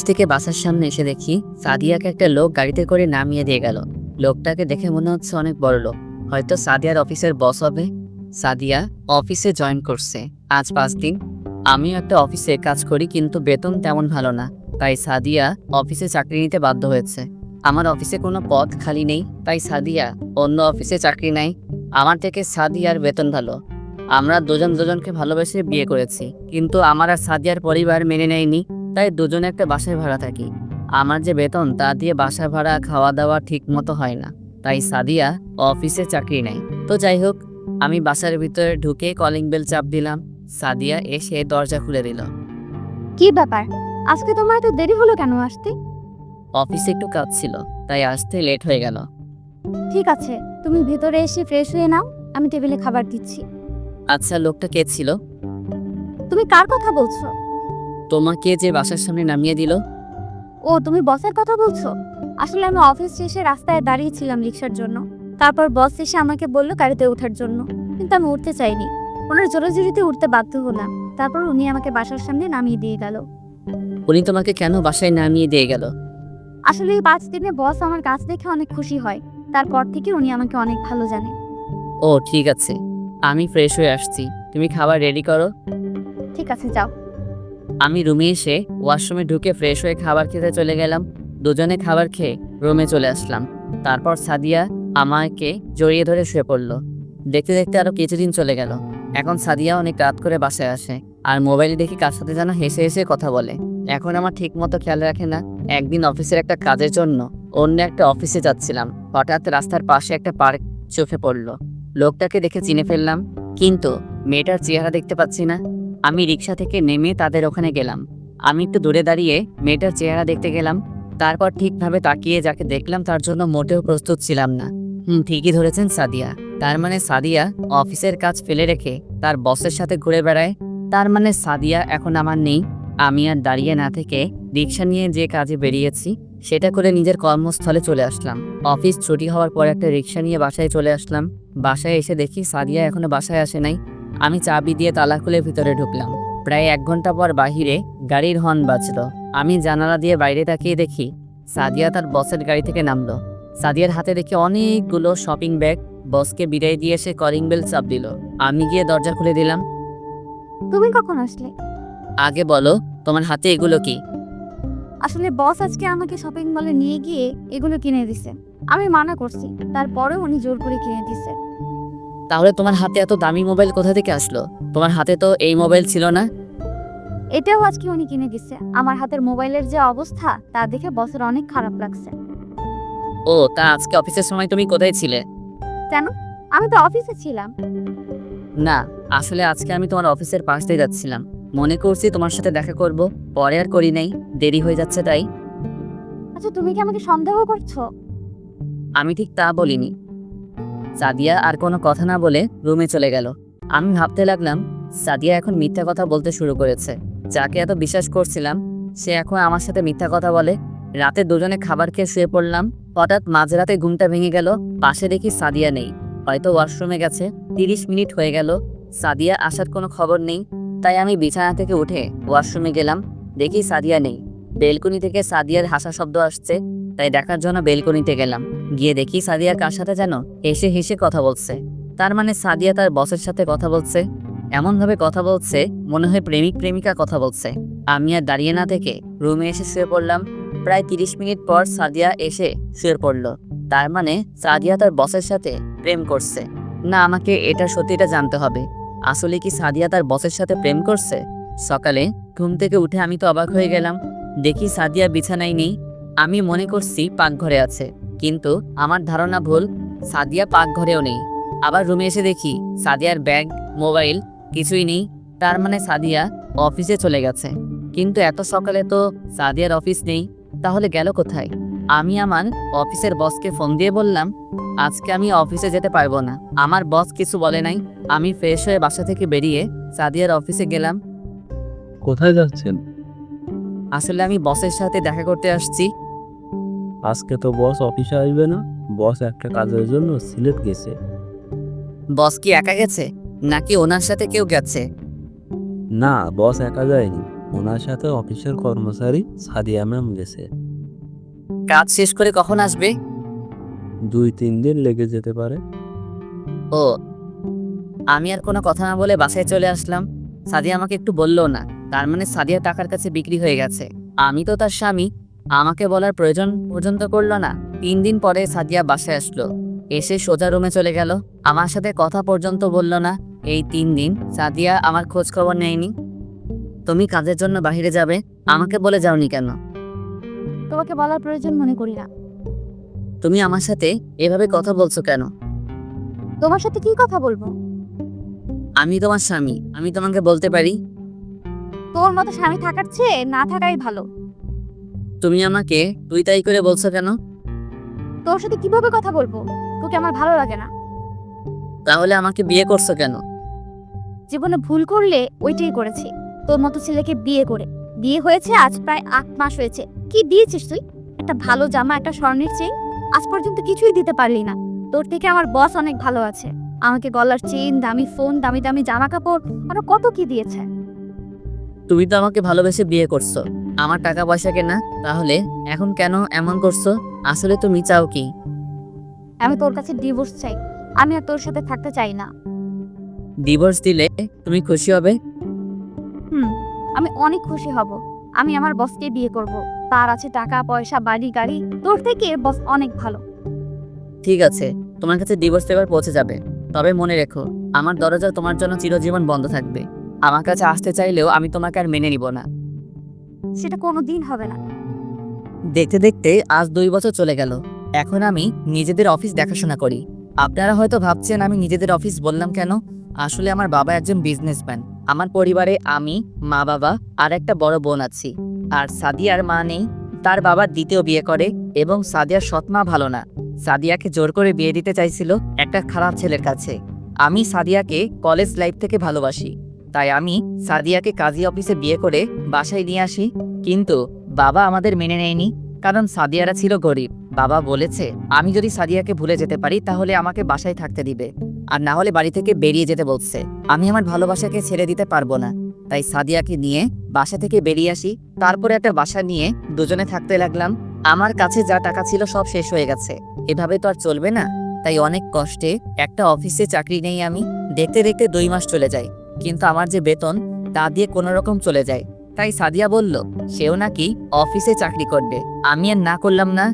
থেকে বাসার সামনে এসে দেখি সাদিয়াকে একটা লোক গাড়িতে করে নামিয়ে দিয়ে গেল। লোকটাকে দেখে মনে হচ্ছে অনেক বড় লোক, হয়তো সাদিয়ার অফিসের বস হবে। সাদিয়া অফিসে জয়েন করছে আজ 5 দিন। আমিও একটা অফিসে কাজ করি, কিন্তু বেতন তেমন ভালো না, তাই সাদিয়া অফিসে চাকরি নিতে বাধ্য হয়েছে। আমার অফিসে কোনো পদ খালি নেই, তাই সাদিয়া অন্য অফিসে চাকরি নেয়। আমার থেকে সাদিয়ার বেতন ভালো। আমরা দুজন দুজনকে ভালোবেসে বিয়ে করেছি, কিন্তু আমার আর সাদিয়ার পরিবার মেনে নেয়নি, তাই দুজনে একটা বাসায় ভাড়া থাকি। আমার যে বেতন তা দিয়ে বাসা ভাড়া খাওয়া দাওয়া ঠিক মতো হয় না, তাই সাদিয়া অফিসে চাকরি নেয়। তো যাই হোক, আমি বাসার ভিতরে ঢুকে কলিং বেল চাপ দিলাম। সাদিয়া এসে দরজা খুলে দিল। কি ব্যাপার, আজকে তোমার এত দেরি হলো কেন আসতে? অফিসে একটু কাজ ছিল, তাই আসতে লেট হয়ে গেল। ঠিক আছে, তুমি ভেতরে এসে ফ্রেশ হয়ে নাও, আমি টেবিলে খাবার দিচ্ছি। আচ্ছা, লোকটা কে ছিল? তুমি কার কথা বলছো? তোমাকে যে বাসার সামনে নামিয়ে দিল। ও, তুমি বসের কথা বলছো? আসলে আমি অফিস শেষে রাস্তায় দাঁড়িয়েছিলাম রিক্সার জন্য। তারপর বস এসে আমাকে বললো গাড়িতে ওঠার জন্য, কিন্তু আমি উঠতে চাইনি। ওনার জোরাজুরিতে উঠতে বাধ্য হলাম। তারপর উনি আমাকে বাসার সামনে নামিয়ে দিয়ে গেল। উনি তোমাকে কেন বাসায় নামিয়ে দিয়ে গেল? আসলে এই 5 দিনে বস আমার কাজ দেখে অনেক খুশি হয়। তারপর থেকে উনি আমাকে অনেক ভালো জানে। ও ঠিক আছে, আমি ফ্রেশ হয়ে আসছি, তুমি খাবার রেডি করো। ঠিক আছে, যাও। আমি রুমে এসে ওয়াশরুমে ঢুকে ফ্রেশ হয়ে খাবার খেতে চলে গেলাম। দুজনে খাবার খেয়ে রুমে চলে আসলাম। তারপর সাদিয়া আমাকে জড়িয়ে ধরে শুয়ে পড়ল। দেখতে দেখতে আরো কিছুদিন চলে গেল। এখন সাদিয়া অনেক রাত করে বাসায় আসে, আর মোবাইলে দেখি কার সাথে যেন হেসে হেসে কথা বলে। এখন আমার ঠিক মতো খেয়াল রাখে না। একদিন অফিসের একটা কাজের জন্য অন্য একটা অফিসে যাচ্ছিলাম, হঠাৎ রাস্তার পাশে একটা পার্ক চোখে পড়লো। লোকটাকে দেখে চিনে ফেললাম, কিন্তু মেয়েটার চেহারা দেখতে পাচ্ছি না। আমি রিক্সা থেকে নেমে তাদের ওখানে গেলাম। আমি একটু দূরে দাঁড়িয়ে মেয়েটার চেহারা দেখতে গেলাম। তারপর ঠিকভাবে তাকিয়ে যাকে দেখলাম তার জন্য মোটেও প্রস্তুত ছিলাম না। ঠিকই ধরেছেন, সাদিয়া। তার মানে সাদিয়া অফিসের কাজ ফেলে রেখে তার বসের সাথে ঘুরে বেড়ায়। তার মানে সাদিয়া এখন আমার নেই। আমি আর দাঁড়িয়ে না থেকে রিক্সা নিয়ে যে কাজে বেরিয়েছি সেটা করে নিজের কর্মস্থলে চলে আসলাম। অফিস ছুটি হওয়ার পর একটা রিক্সা নিয়ে বাসায় চলে আসলাম। বাসায় এসে দেখি সাদিয়া এখনো বাসায় আসে নাই। আমি চাবি দিয়ে তালা খুলে ভিতরে ঢুকলাম। প্রায় 1 ঘন্টা পর বাহিরে গাড়ির হর্ন বাজলো। আমি জানালা দিয়ে বাইরে তাকিয়ে দেখি সাদিয়া তার বসের গাড়ি থেকে নামলো। সাদিয়ার হাতে দেখি অনেকগুলো শপিং ব্যাগ। বসকে বিদায় দিয়ে সে কলিং বেল চাপ দিল। আমি গিয়ে দরজা খুলে দিলাম। তুমি কখন আসলে? আগে বলো, তোমার হাতে এগুলো কি? আসলে বস আজকে আমাকে শপিং মলে নিয়ে গিয়ে এগুলো কিনে দিছে। আমি মানা করছি, তারপরেও উনি জোর করে কিনে দিছে। তাহলে তোমার হাতে এত দামি মোবাইল কোথা থেকে আসলো? তোমার হাতে তো এই মোবাইল ছিল না। এটাও আজকে উনি কিনে দিছে। আমার হাতের মোবাইলের যে অবস্থা তা দেখে বসের অনেক খারাপ লাগছে। ও, তা আজকে অফিসের সময় তুমি কোথায় ছিলে? কেন? আমি তো অফিসে ছিলাম। না, আসলে আজকে আমি তোমার অফিসের পাশ দিয়ে যাচ্ছিলাম। মনে করছি তোমার সাথে দেখা করব, পরে আর করি নাই, দেরি হয়ে যাচ্ছে তাই। আচ্ছা, তুমি কি আমাকে সন্দেহ করছো? আমি ঠিক তা বলিনি। সাদিয়া আর কোনো কথা না বলে রুমে চলে গেল। আমি ভাবতে লাগলাম, সাদিয়া এখন মিথ্যা কথা বলতে শুরু করেছে। যাকে এত বিশ্বাস করছিলাম সে এখন আমার সাথে মিথ্যা কথা বলে। রাতে দুজনে খাবার খেয়ে শুয়ে পড়লাম। হঠাৎ মাঝরাতে ঘুমটা ভেঙে গেল। পাশে দেখি সাদিয়া নেই, হয়তো ওয়াশরুমে গেছে। 30 মিনিট হয়ে গেল, সাদিয়া আসার কোনো খবর নেই। তাই আমি বিছানা থেকে উঠে ওয়াশরুমে গেলাম। দেখি সাদিয়া নেই। বেলকনি থেকে সাদিয়ার হাসা শব্দ আসছে, তাই দেখার জন্য বেলকনিতে গেলাম। গিয়ে দেখি সাদিয়া কার সাথে যেন হেসে হেসে কথা বলছে। তার মানে সাদিয়া তার বসের সাথে কথা বলছে। এমনভাবে কথা বলছে মনে হয় প্রেমিক প্রেমিকা কথা বলছে। আমি আর দাঁড়িয়ে না থেকে রুমে এসে শুয়ে পড়লাম। প্রায় 30 মিনিট পর সাদিয়া এসে শুয়ে পড়লো। তার মানে সাদিয়া তার বসের সাথে প্রেম করছে। না, আমাকে এটা সত্যিটা জানতে হবে। আসলে কি সাদিয়া তার বসের সাথে প্রেম করছে? সকালে ঘুম থেকে উঠে আমি তো অবাক হয়ে গেলাম। দেখি সাদিয়া বিছানায় নেই। আমি মনে করছি পাকঘরে আছে, কিন্তু আমার ধারণা ভুল। সাদিয়া পাকঘরেও নেই। আবার রুমে এসে দেখি সাদিয়ার ব্যাগ, মোবাইল কিছুই নেই। তার মানে সাদিয়া অফিসে চলে গেছে। কিন্তু এত সকালে তো সাদিয়ার অফিস নেই, তাহলে গেল কোথায়? আমি আমার অফিসের বসকে ফোন দিয়ে বললাম, আজকে আমি অফিসে যেতে পারবো না। আমার বস কিছু বলে নাই। আমি ফ্রেশ হয়ে বাসা থেকে বেরিয়ে সাদিয়ার অফিসে গেলাম। কোথায় যাচ্ছেন? আসলে আমি বসের সাথে দেখা করতে আসছি। আজকে তো বস অফিসে আসবে না। বস একটা কাজের জন্য সিলেট গেছে। বস কি একা গেছে, নাকি ওনার সাথে কেউ গেছে? না, বস একা যায়নি। ওনার সাথে অফিসের কর্মচারী সাদিয়া ম্যাম গেছে। কাজ শেষ করে কখন আসবে? 2-3 দিন লেগে যেতে পারে। ও, আমি আর কোনো কথা না বলে বাসায় চলে আসলাম। সাদিয়া আমাকে একটু বললো না, তার মানে সাদিয়া টাকার কাছে বিক্রি হয়ে গেছে। আমি তো তার স্বামী, আমাকে বলার প্রয়োজন পর্যন্ত করলো না। 3 দিন পরে সাদিয়া বাসায় আসলো, এসে সোজা রুমে চলে গেল। আমার সাথে কথা পর্যন্ত বললো না। এই 3 দিন সাদিয়া আমার খোঁজ খবর নেয়নি। তুমি কাজের জন্য বাইরে যাবে, আমাকে বলে যাওনি কেন? তোমাকে বলার প্রয়োজন মনে করি না। তুমি আমার সাথে এভাবে কথা বলছো কেন? তোমার সাথে কি কথা বলবো? আমি তোমার স্বামী, আমি তোমাকে বলতে পারি। তোর মতো স্বামী থাকার চেয়ে না থাকাই ভালো। তুমি আমাকে তুই তাই করে বলছো কেন? তোর সাথে কিভাবে কথা বলবো? তোকে আমার ভালো লাগে না। তাহলে আমাকে বিয়ে করছো কেন? জীবনে ভুল করলে ওইটাই করেছি, তোর মতো ছেলেকে বিয়ে করে। বিয়ে হয়েছে আজ প্রায় 8 মাস হয়েছে। কি দিয়েছিস তুই? একটা ভালো জামা, একটা স্বর্ণের চেইন, আজ পর্যন্ত কিছুই দিতে পারলি না। তোর থেকে আমার বস অনেক ভালো আছে, আমাকে গলার চেইন, দামি ফোন, দামি দামি জামা কাপড়, আরো কত কি দিয়েছে। তুমি তো আমাকে ভালোবেসে বিয়ে করছো, আমার টাকা পয়সা কেনা। তাহলে এখন কেন এমন করছো? আসলে তুমি চাও কি? আমি তোর কাছে ডিভোর্স চাই। আমি আর তোর সাথে থাকতে চাই না। ডিভোর্স দিলে তুমি খুশি হবে? আমি অনেক খুশি হব। আমি আমার বসকে বিয়ে করব। তার আছে টাকা পয়সা, বাড়ি গাড়ি। তোর থেকে বস অনেক ভালো। ঠিক আছে, তোমার কাছে ডিভোর্স পেপার পৌঁছে যাবে। তবে মনে রেখো, আমার দরজা তোমার জন্য চিরজীবন বন্ধ থাকবে। আমার কাছে আসতে চাইলেও আমি তোমাকে আর মেনে নিব না। সেটা কোনো দিন হবে না। দেখতে দেখতে আজ 2 বছর চলে গেল। এখন আমি নিজেদের অফিস দেখাশোনা করি। আপনারা হয়তো ভাবছেন আমি নিজেদের অফিস বললাম কেন। আসলে আমার বাবা একজন বিজনেসম্যান। আমার পরিবারে আমি, মা বাবা আর একটা বড় বোন আছি। আর সাদিয়ার মা নেই, তার বাবা দ্বিতীয় বিয়ে করে এবং সাদিয়ার সৎমা ভালো না। সাদিয়াকে জোর করে বিয়ে দিতে চাইছিল একটা খারাপ ছেলের কাছে। আমি সাদিয়াকে কলেজ লাইফ থেকে ভালোবাসি, তাই আমি সাদিয়াকে কাজী অফিসে বিয়ে করে বাসায় নিয়ে আসি। কিন্তু বাবা আমাদের মেনে নেয়নি, কারণ সাদিয়ারা ছিল গরিব। বাবা বলেছে আমি যদি সাদিয়াকে ভুলে যেতে পারি তাহলে আমাকে বাসায় থাকতে দিবে, আর না হলে বাড়ি থেকে বেরিয়ে যেতে বলছে। আমি আমার ভালোবাসাকে ছেড়ে দিতে পারবো না, তাই সাদিয়াকে নিয়ে বাসা থেকে বেরিয়ে আসি। তারপরে একটা বাসা নিয়ে দুজনে থাকতে লাগলাম। আমার কাছে যা টাকা ছিল সব শেষ হয়ে গেছে। এভাবে তো আর চলবে না, তাই অনেক কষ্টে একটা অফিসে চাকরি নেই আমি। দেখতে দেখতে 2 মাস চলে যায়, কিন্তু আমার যে বেতন তা দিয়ে কোনো রকম চলে যায়। তাই সাদিয়া বলল সেও নাকি অফিসে চাকরি করবে। আমি আর না করলাম না।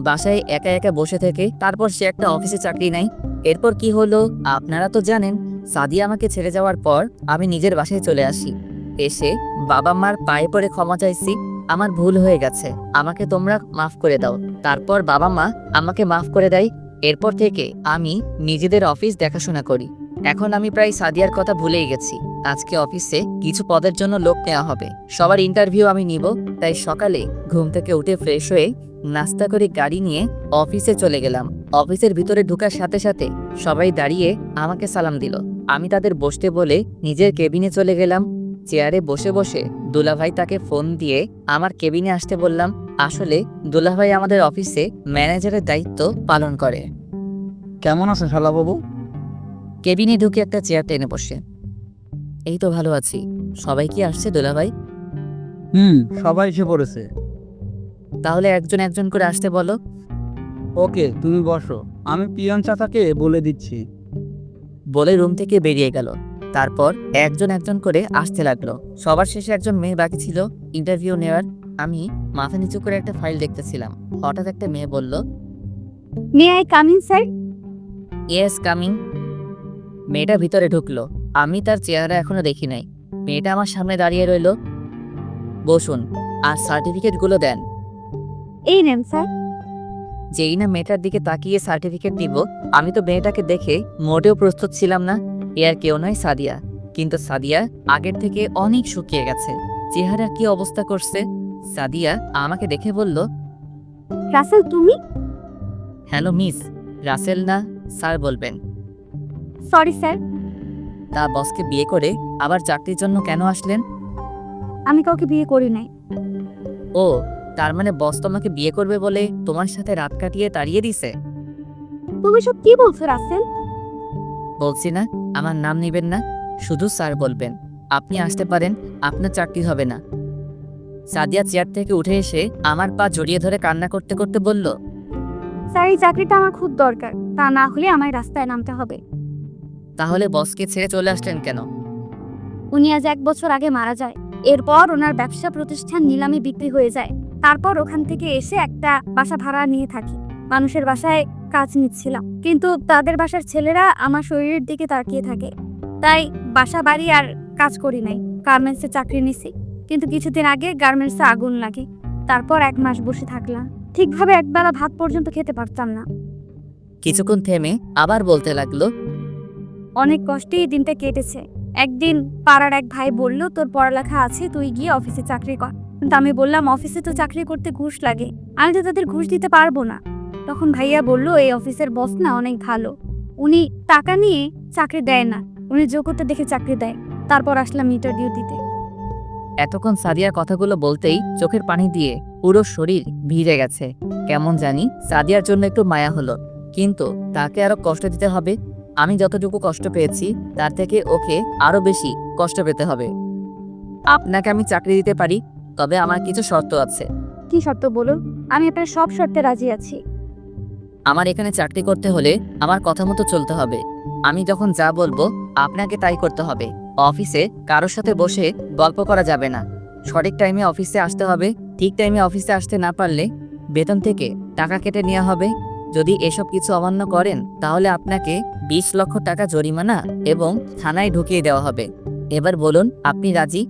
বাসায় একা একা বসে থেকে তারপর সে একটা অফিসে চাকরি নেয়। এরপর কি হলো আপনারা তো জানেন। সাদিয়া আমাকে ছেড়ে যাওয়ার পর আমি নিজের বাসায় চলে আসি। এসে বাবা মার পায়ে পড়ে ক্ষমা চাইছি। আমার ভুল হয়ে গেছে, আমাকে তোমরা মাফ করে দাও। তারপর বাবা মা আমাকে মাফ করে দেয়। এরপর থেকে আমি নিজেদের অফিস দেখাশোনা করি। এখন আমি প্রায় সাদিয়ার কথা ভুলেই গেছি। আজকে অফিসে কিছু পদের জন্য লোক নেওয়া হবে, সবার ইন্টারভিউ আমি নিব। তাই সকালে ঘুম থেকে উঠে ফ্রেশ হয়ে নাস্তা করে গাড়ি নিয়ে অফিসে চলে গেলাম। অফিসের ভিতরে ঢোকার সাথে সাথে সবাই দাঁড়িয়ে আমাকে সালাম দিল। আমি তাদের বসতে বলে নিজের কেবিনে চলে গেলাম। চেয়ারে বসে বসে দুলাভাই তাকে ফোন দিয়ে আমার কেবিনে আসতে বললাম। আসলে দুলাভাই আমাদের অফিসে ম্যানেজারের দায়িত্ব পালন করে। কেমন আছেন শালাবাবু? কেবিনে ঢুকে একটা চেয়ার টেনে বসে, এই তো ভালো আছি। সবাই কি আসছে দুলাভাই? সবাই এসে পড়েছে। তাহলে একজন একজন করে আসতে বলো। ওকে, তুমি বসো, আমি পিয়ন চাচাকে বলে দিচ্ছি। বলে রুম থেকে বেরিয়ে গেল। তারপর একজন একজন করে আসতে লাগলো। সবার শেষে একজন মেয়ে বাকি ছিল ইন্টারভিউ নেওয়ার। আমি মাথা নিচু করে একটা ফাইল দেখতেছিলাম। হঠাৎ একটা মেয়ে বলল, may I come in sir? Yes coming. মেয়েটা ভিতরে ঢুকলো। আমি তার চেহারা এখনো দেখি নাই। মেয়েটা আমার সামনে দাঁড়িয়ে রইল। বসুন, আর সার্টিফিকেটগুলো দেন। এই নেন স্যার। যেই না মেয়েটার দিকে তাকিয়ে সার্টিফিকেট দিব, আমি তো মেয়েটাকে দেখে মোটেও প্রস্তুত ছিলাম না। এ আর কেউ নয়, সাদিয়া। কিন্তু সাদিয়া আগের থেকে অনেক শুকিয়ে গেছে। চেহারা কি অবস্থা করছে। সাদিয়া আমাকে দেখে বলল, রাসেল তুমি? Hello miss. রাসেল না, স্যার বলবেন। Sorry sir. তা বসকে বিয়ে করে আবার চাকরির জন্য কেন আসলেন? আমি কাউকে বিয়ে করি নাই। ও, তার মানে বস তোমাকে বিয়ে করবে বলে তোমার সাথে রাত কাটিয়ে তাড়িয়ে দিছে? তুমি সব কি বলছো রাসেল? বলছি না, আমার নাম নেবেন না, শুধু স্যার বলবেন। আপনি আসতে পারেন, আপনার চাকরি হবে না। সাদিয়া চেয়ার থেকে উঠে এসে আমার পা জড়িয়ে ধরে কান্না করতে করতে বলল, স্যার এই চাকরিটা আমার খুব দরকার, তা না হলে আমায় রাস্তায় নামতে হবে। তাহলে বসকে ছেড়ে চলে আসলেন কেন? উনি আজ 1 বছর আগে মারা যায়। এরপর ওনার ব্যবসা প্রতিষ্ঠান নিলামে বিক্রি হয়ে যায়। তারপর ওখান থেকে এসে একটা বাসা ভাড়া নিয়ে থাকি। মানুষের বাসায় কাজ নিচ্ছিলাম, কিন্তু তাদের বাসার ছেলেরা আমার শরীরের দিকে তাকিয়ে থাকে, তাই বাসা বাড়ি আর কাজ করি নাই। গার্মেন্টসে চাকরি নিছি, কিন্তু কিছুদিন আগে গার্মেন্টসে আগুন লাগে। তারপর 1 মাস বসে থাকলাম, ঠিকভাবে একবেলা ভাত পর্যন্ত খেতে পারতাম না। কিছুক্ষণ থেমে আবার বলতে লাগলো, অনেক কষ্টেই দিনটা কেটেছে। একদিন পাড়ার এক ভাই বলল, তোর পড়ালেখা আছে, তুই গিয়ে অফিসে চাকরি কর। কিন্তু আমি বললাম, অফিসে তো চাকরি করতে ঘুষ লাগে, আমি তো তাদের ঘুষ দিতে পারবো না। তখন ভাইয়া বলল, এই অফিসের বস না অনেক ভালো, উনি টাকা নিয়ে চাকরি দেয় না, উনি যোগ্যতা দেখে চাকরি দেয়। তারপর আসলাম ইন্টারভিউ দিতে। এতক্ষণ সাদিয়ার কথাগুলো বলতেই চোখের পানি দিয়ে পুরো শরীর ভিজে গেছে। কেমন জানি সাদিয়ার জন্য একটু মায়া হলো, কিন্তু তাকে আরো কষ্ট দিতে হবে। আমি যতটুকু কষ্ট পেয়েছি তার থেকে ওকে আরো বেশি কষ্ট পেতে হবে। আপনাকে আমি চাকরি দিতে পারি, তবে আমার কিছু শর্ত আছে। কি শর্ত বলুন? আমি আপনার সব শর্তে রাজি আছি। আমার এখানে চাকরি করতে হলে আমার কথা মতো চলতে হবে। আমি যখন যা বলবো আপনাকে তাই করতে হবে। অফিসে কারোর সাথে বসে গল্প করা যাবে না। সঠিক টাইমে অফিসে আসতে হবে। ঠিক টাইমে অফিসে আসতে না পারলে বেতন থেকে টাকা কেটে নেওয়া হবে। যদি এসব কিছু অমান্য করেন তাহলে আপনাকে 20 লক্ষ টাকা জরিমানা এবং থানায় ঢুকিয়ে দেওয়া হবে। এবার বলুন, আপনি রাজি?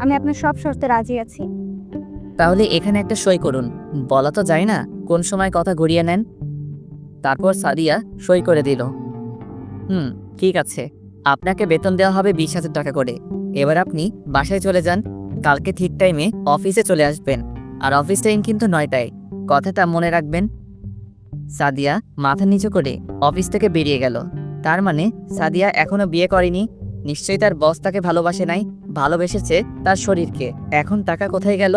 আমি আপনার সব শর্তে রাজি আছি। তাহলে এখানে একটা সই করুন। বলা তো যায় না কোন সময় কথা ঘুরিয়ে নেন। তারপর সাদিয়া সই করে দিল। ঠিক আছে, আপনাকে বেতন দেওয়া হবে 20,000 টাকা করে। এবার আপনি বাসায় চলে যান। কালকে ঠিক টাইমে অফিসে চলে আসবেন, আর অফিস টাইম কিন্তু 9টায়। কথাটা মনে রাখবেন। সাদিয়া মাথা নিচু করে অফিস থেকে বেরিয়ে গেল। তার মানে সাদিয়া এখনো বিয়ে করেনি। নিশ্চয়ই তার বস তাকে ভালোবাসে নাই, ভালোবেসেছে তার শরীরকে। এখন টাকা কোথায় গেল?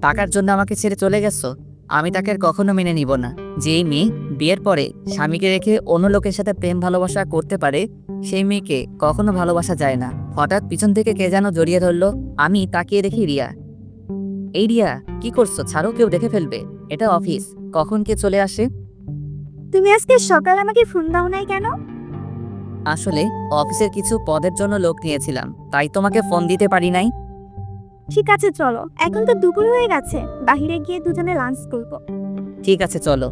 টাকার জন্য আমাকে ছেড়ে চলে গেছো? আমি তাকে আর কখনো মেনে নিব না। যেই মেয়ে বিয়ের পরে স্বামীকে রেখে অন্য লোকের সাথে প্রেম ভালোবাসা করতে পারে, সেই মেয়েকে কখনো ভালোবাসা যায় না। হঠাৎ পিছন থেকে কে যেন জড়িয়ে ধরলো। আমি তাকিয়ে দেখি রিয়া। এই রিয়া, কি করছো? ছাড়ো, কেউ দেখে ফেলবে। এটা অফিস, কখন কে চলে আসে। তুমি আজকে সকালে আমাকে ফোন দাও নাই কেন? আসলে অফিসের কিছু পদের জন্য লোক নিয়েছিলাম, তাই তোমাকে ফোন দিতে পারি নাই। ঠিক আছে চলো, এখন তো দুপুর হয়ে গেছে, বাইরে গিয়ে দুজনে লাঞ্চ করবো। ঠিক আছে চলো।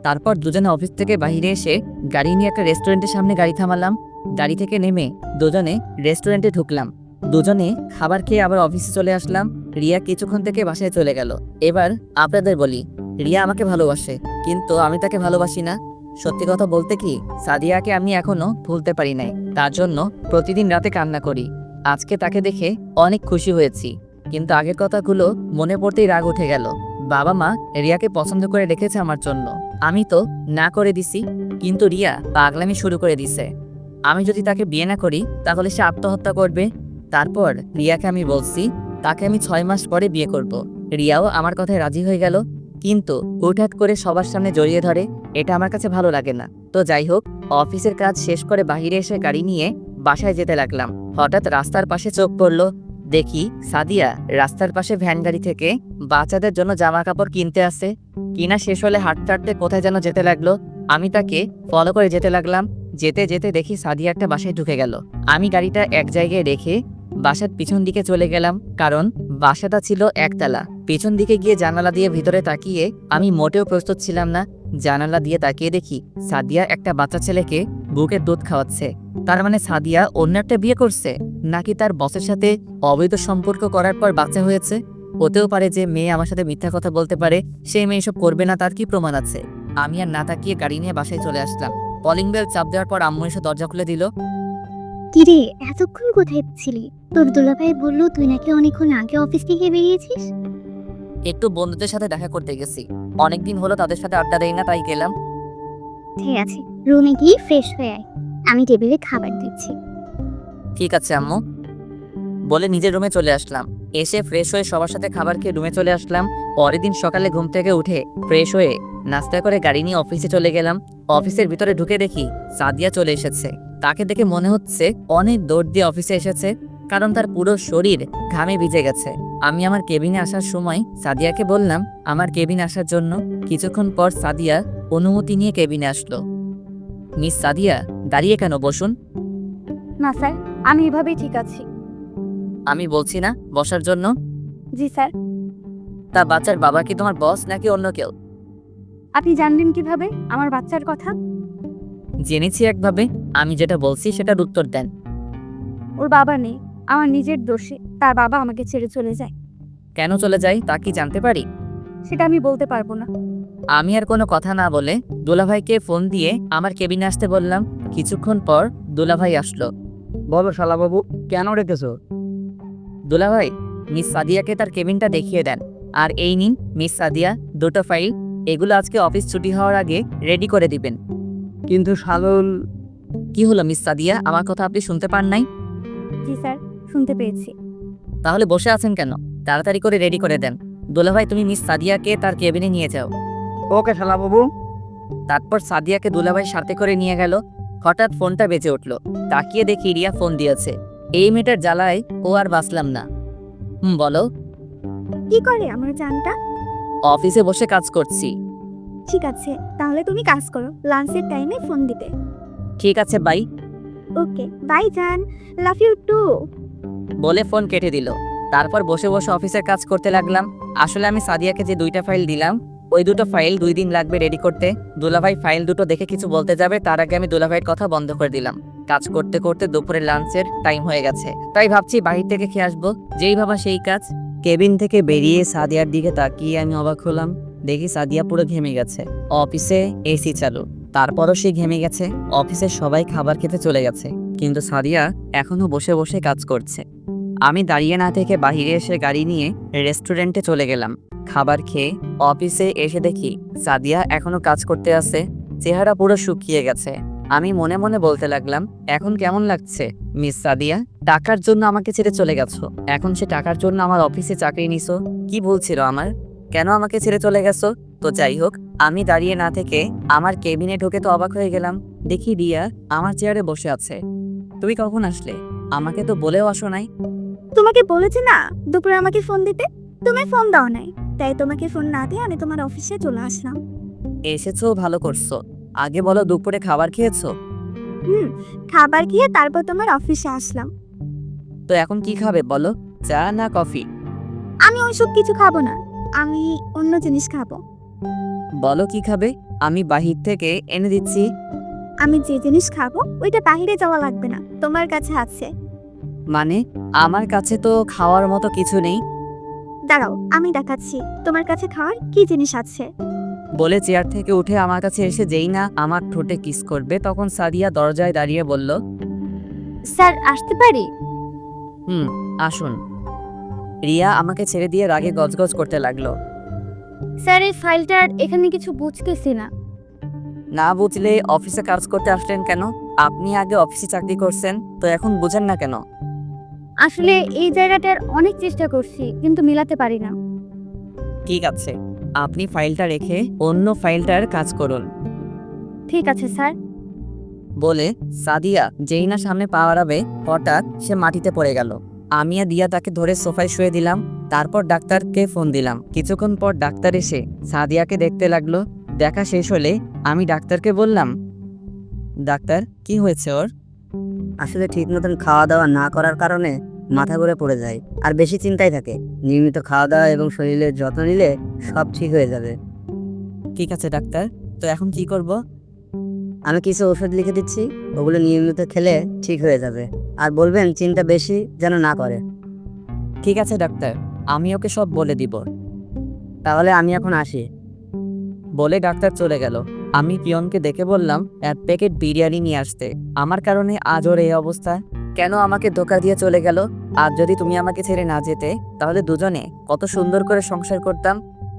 তারপর দুজনে অফিস থেকে বাইরে এসে গাড়ি নিয়ে একটা রেস্টুরেন্টের সামনে গাড়ি থামালাম। গাড়ি থেকে নেমে দুজনে রেস্টুরেন্টে ঢুকলাম। দুজনে খাবার খেয়ে আবার অফিসে চলে আসলাম। রিয়া কিছুক্ষণ থেকে বাসায় চলে গেল। এবার আপনাদের বলি, রিয়া আমাকে ভালোবাসে, কিন্তু আমি তাকে ভালোবাসি না। সত্যি কথা বলতে কি, সাদিয়াকে আমি এখনো ভুলতে পারি নাই। তার জন্য প্রতিদিন রাতে কান্না করি। আজকে তাকে দেখে অনেক খুশি হয়েছি, কিন্তু আগের কথাগুলো মনে পড়তেই রাগ উঠে গেল। বাবা মা রিয়াকে পছন্দ করে রেখেছে আমার জন্য, আমি তো না করে দিছি, কিন্তু রিয়া পাগলামি শুরু করে দিছে। আমি যদি তাকে বিয়ে না করি তাহলে সে আত্মহত্যা করবে। তারপর রিয়াকে আমি বলছি তাকে আমি 6 মাস পরে বিয়ে করব। রিয়াও আমার কথায় রাজি হয়ে গেল, কিন্তু হুটহাট করে সবার সামনে জড়িয়ে ধরে। এটা আমার কাছে ভালো লাগে না। তো যাই হোক, অফিসের কাজ শেষ করে বাইরে এসে গাড়ি নিয়ে বাসায় যেতে লাগলাম। হঠাৎ রাস্তার পাশে চোখ পড়লো। দেখি সাদিয়া রাস্তার পাশে ভ্যান গাড়ি থেকে বাচ্চাদের জন্য জামা কাপড় কিনতে আসে। কিনা শেষ হলে হাঁটতে হাঁটতে কোথায় যেন যেতে লাগলো। আমি তাকে ফলো করে যেতে লাগলাম। যেতে যেতে দেখি সাদিয়া একটা বাসায় ঢুকে গেল। আমি গাড়িটা এক জায়গায় রেখে বাসার পিছন দিকে চলে গেলাম, কারণ বাসাটা ছিল একতলা। পিছন দিকে গিয়ে জানালা দিয়ে ভিতরে তাকিয়ে আমি মোটেও প্রস্তুত ছিলাম না। জানালা দিয়ে তাকিয়ে দেখি সাদিয়া একটা বাচ্চা ছেলেকে বুকের দুধ খাওয়াচ্ছে। তার মানে সাদিয়া অন্য একটা বিয়ে করছে, নাকি তার বসের সাথে অবৈধ সম্পর্ক করার পর বাচ্চা হয়েছে। হতেও পারে যে মেয়ে আমার সাথে মিথ্যা কথা বলতে পারে, সেই মেয়ে এসব করবে না, তার কি প্রমাণ আছে? আমি আর না তাকিয়ে গাড়ি নিয়ে বাসায় চলে আসলাম। কলিং বেল চাপ দেওয়ার পর আম্মু এসে দরজা খুলে দিল। কিরে, এতক্ষণ কোথায় ছিলি? তোর দুলাভাই বললো তুই নাকি অনেকক্ষণ আগে অফিস থেকে বেরিয়েছিস। একটু বন্ধুদের সাথে দেখা করতে গেছি, অনেকদিন হলো তাদের সাথে আড্ডা দেই না, তাই গেলাম। ঠিক আছে, রুমে গিয়ে ফ্রেশ হয়ে আয়, আমি টেবিলে খাবার দিচ্ছি। ঠিক আছে আম্মু, বলে নিজের রুমে চলে আসলাম। এসে ফ্রেশ হয়ে সবার সাথে খাবার খেয়ে রুমে চলে আসলাম। পরের দিন সকালে ঘুম থেকে উঠে ফ্রেশ হয়ে নাস্তা করে গাড়ি নিয়ে অফিসে চলে গেলাম। অফিসের ভিতরে ঢুকে দেখি সাদিয়া চলে এসেছে। তাকে দেখে মনে হচ্ছে অনেক দৌড় দিয়ে অফিসে এসেছে। কারণ তার পুরো শরীর ঘামে ভিজে গেছে। আমি আমার কেবিনে আসার সময় সাদিয়াকে বললাম আমার কেবিনে আসার জন্য। কিছুক্ষণ পর সাদিয়া অনুমতি নিয়ে কেবিনে আসলো। মিস সাদিয়া, দাঁড়িয়ে কেন, বসুন। না স্যার, আমি এভাবেই ঠিক আছি। আমি বলছি না বসার জন্য? জি স্যার। তা বাচ্চার বাবা কি তোমার বস নাকি অন্য কেউ? আপনি জানলেন কিভাবে আমার বাচ্চার কথা? জেনেছি একভাবে। আমি যেটা বলছি সেটার উত্তর দেন। ওর বাবা নেই, আমার নিজের দোষে তার বাবা আমাকে ছেড়ে চলে যায়। কেন চলে যাই তা কি জানতে পারি? সেটা আমি বলতে পারবো না। আমি আর কোনো কথা না বলে দুলাভাইকে ফোন দিয়ে আমার কেবিনে আসতে বললাম। কিছুক্ষণ পর দুলাভাই আসলো। বলো শালাবাবু, কেন রেখেছো? দুলাভাই, মিস সাদিয়াকে তার কেবিনটা দেখিয়ে দেন। আর এই নিন মিস সাদিয়া, দুটো ফাইল। এগুলো আজকে অফিস ছুটি হওয়ার আগে রেডি করে দিবেন। কিন্তু শালুল। কি হলো মিস সাদিয়া, আমার কথা আপনি শুনতে পান নাই? জি স্যার, শুনতে পেয়েছি। তাহলে বসে আছেন কেন? তাড়াতাড়ি করে রেডি করে দেন। দুলাভাই, তুমি মিস সাদিয়াকে তার কেবিনে নিয়ে যাও। ওকে শালাবাবু। তারপর সাদিয়াকে দুলাভাই সাথে করে নিয়ে গেল। হঠাৎ ফোনটা বেজে উঠল। তাকিয়ে দেখি রিয়া ফোন দিয়েছে। এই মেয়েটার জ্বালায় ও আর বাঁচলাম না। বলো। কি করে আমার জানটা? অফিসে বসে কাজ করছি। ঠিক আছে, তাহলে তুমি কাজ করো, লাঞ্চের টাইমে ফোন দিতে। ঠিক আছে বাই। ওকে বাই জান, লাভ ইউ টু। বলে ফোন কেটে দিল। তারপর বসে বসে অফিসের কাজ করতে লাগলাম। আসলে আমি সাদিয়াকে যে 2টা ফাইল দিলাম, ওই 2টো ফাইল 2 দিন লাগবে রেডি করতে। দুলাভাই ফাইল দুটো দেখে কিছু বলতে যাবে, তার আগে আমি দুলাভাইয়ের কথা বন্ধ করে দিলাম। কাজ করতে করতে দুপুরে লাঞ্চের টাইম হয়ে গেছে। তাই ভাবছি বাহির থেকে খেয়ে আসবো। যেই ভাবা সেই কাজ। কেবিন থেকে বেরিয়ে সাদিয়ার দিকে তাকিয়ে আমি অবাক হলাম। দেখি সাদিয়া পুরো ঘেমে গেছে। অফিসে এসি চালু, তারপরও সে ঘেমে গেছে। অফিসের সবাই খাবার খেতে চলে গেছে, কিন্তু সাদিয়া এখনো বসে বসে কাজ করছে। আমি দাঁড়িয়ে না থেকে বাইরে এসে গাড়ি নিয়ে রেস্টুরেন্টে চলে গেলাম। খাবার খেয়ে অফিসে এসে দেখি সাদিয়া এখনো কাজ করতে আছে। চেহারা পুরো শুকিয়ে গেছে। আমি মনে মনে বলতে লাগলাম, এখন কেমন লাগছে মিস সাদিয়া? টাকার জন্য আমাকে ছেড়ে চলে গেছো, এখন সে টাকার জন্য আমার অফিসে চাকরি নিছো। কি বলছিল আমার? কেন আমাকে ছেড়ে চলে গেছো? তো যাই হোক, আমি দাঁড়িয়ে না থেকে আমার কেবিনে ঢুকে তো অবাক হয়ে গেলাম। দেখি রিয়া আমার চেয়ারে বসে আছে। তুমি কখন আসলে? আমাকে তো বলেও আসো নাই। তোমাকে বলেছি না দুপুরে আমাকে ফোন দিতে, তুমি ফোন দাও নাই, তাই তোমাকে ফোন না দিয়ে আমি তোমার অফিসে চলে আসলাম। এসেছো, ভালো করছো। আগে বলো দুপুরে খাবার খেয়েছো? খাবার খেয়ে তারপর তোমার অফিসে আসলাম। তো এখন কি খাবে বলো, চা না কফি? আমি ওইসব কিছু খাবো না, আমি অন্য জিনিস খাবো। বলো কি খাবে, আমি বাহির থেকে এনে দিচ্ছি। আমি যে জিনিস খাবো ওইটা বাইরে যাওয়া লাগবে না, তোমার কাছে আছে। মানে আমার কাছে তো খাওয়ার মতো কিছু নেই। দাঁড়াও, আমি দেখাচ্ছি তোমার কাছে খাওয়ার কি জিনিস আছে। বলে চেয়ার থেকে উঠে আমার কাছে এসে যেই না আমার ঠোঁটে কিস করবে, তখন সাদিয়া দরজায় দাঁড়িয়ে বলল, স্যার আসতে পারি? আসুন। রিয়া আমাকে ছেড়ে দিয়ে রাগে গজগজ করতে লাগলো। স্যার এই ফাইলটার এখানে কিছু বুঝতেছি না। না বুঝলে অফিসে কাজ করতে আসলেন কেন? আপনি আগে অফিসে চাকরি করছেন, তো এখন বুঝেন না কেন? আসলে এই জায়গাটার অনেক চেষ্টা করছি কিন্তু মিলাতে পারি না। ঠিক আছে, আপনি ফাইলটা রেখে অন্য ফাইলটার কাজ করুন। ঠিক আছে স্যার। বলে সাদিয়া যেই না সামনে পা বাড়াবে, হঠাৎ সে মাটিতে পড়ে গেল। আমি আর দিয়া তাকে ধরে সোফায় শুয়ে দিলাম। তারপর ডাক্তারকে ফোন দিলাম। কিছুক্ষণ পর ডাক্তার এসে সাদিয়াকে দেখতে লাগলো। দেখা শেষ হলে আমি ডাক্তারকে বললাম, ডাক্তার কি হয়েছে ওর? আসলে ঠিক মতন খাওয়া দাওয়া না করার কারণে মাথা ঘুরে পড়ে যায় আর বেশি চিন্তায় থাকে। নিয়মিত খাওয়া দাওয়া এবং শরীরের যত্ন নিলে সব ঠিক হয়ে যাবে। ঠিক আছে ডাক্তার, তো এখন কি করব? আমি কিছু ওষুধ লিখে দিচ্ছি, ওগুলো নিয়মিত খেলে ঠিক হয়ে যাবে। আর বলবেন চিন্তা বেশি যেন না করে। ঠিক আছে ডাক্তার, আমি ওকে সব বলে দিব। তাহলে আমি এখন আসি। বলে ডাক্তার চলে গেল। আমি পিয়নকে দেখে বললাম 1 প্যাকেট বিরিয়ানি নিয়ে আসতে। আমার কারণে আজ ওর এই অবস্থা। কেন আমাকে ধোকা দিয়ে চলে গেল? আর যদি তুমি আমাকে ছেড়ে না যেতে, তাহলে দুজনে কত সুন্দর করে সংসার করতাম।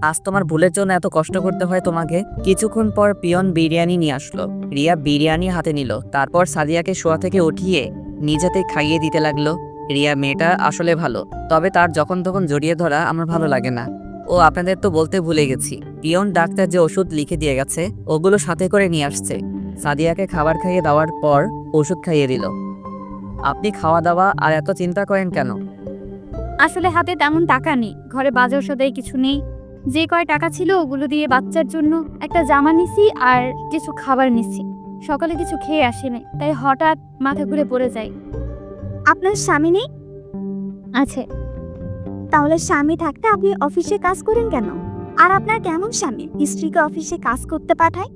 আজ তোমার ভুলের জন্য এত কষ্ট করতে হয় তোমাকে। কিছুক্ষণ পর পিয়ন বিরিয়ানি নিয়ে আসলো। রিয়া বিরিয়ানি হাতে নিল। তারপর সাদিয়াকে শোয়া থেকে উঠিয়ে নিজেতে খাইয়ে দিতে লাগলো। রিয়া মেয়েটা আসলে ভালো, তবে তার যখন তখন জড়িয়ে ধরা আমার ভালো লাগে না। ও আপনাদের তো বলতে ভুলে গেছি, পিয়ন ডাক্তার যে ওষুধ লিখে দিয়ে গেছে ওগুলো সাথে করে নিয়ে আসছে। সাদিয়াকে খাবার খাইয়ে দেওয়ার পর ওষুধ খাইয়ে দিল। আপনি খাওয়া দাওয়া আর এত চিন্তা করেন কেন? আসলে হাতে তেমন টাকা নেই, ঘরে বাজার সদাই কিছু নেই। যে কয় টাকা ছিল ওগুলো দিয়ে বাচ্চার জন্য একটা জামা নিছি আর কিছু খাবার নিছি। সকালে কিছু খেয়ে আসিনি, তাই হঠাৎ মাথা ঘুরে পড়ে যাই। আপনার স্বামী নেই? আছে। তাহলে স্বামী থাকতে আপনি অফিসে কাজ করেন কেন? আর আপনার কেমন স্বামী স্ত্রীকে অফিসে কাজ করতে পাঠায়?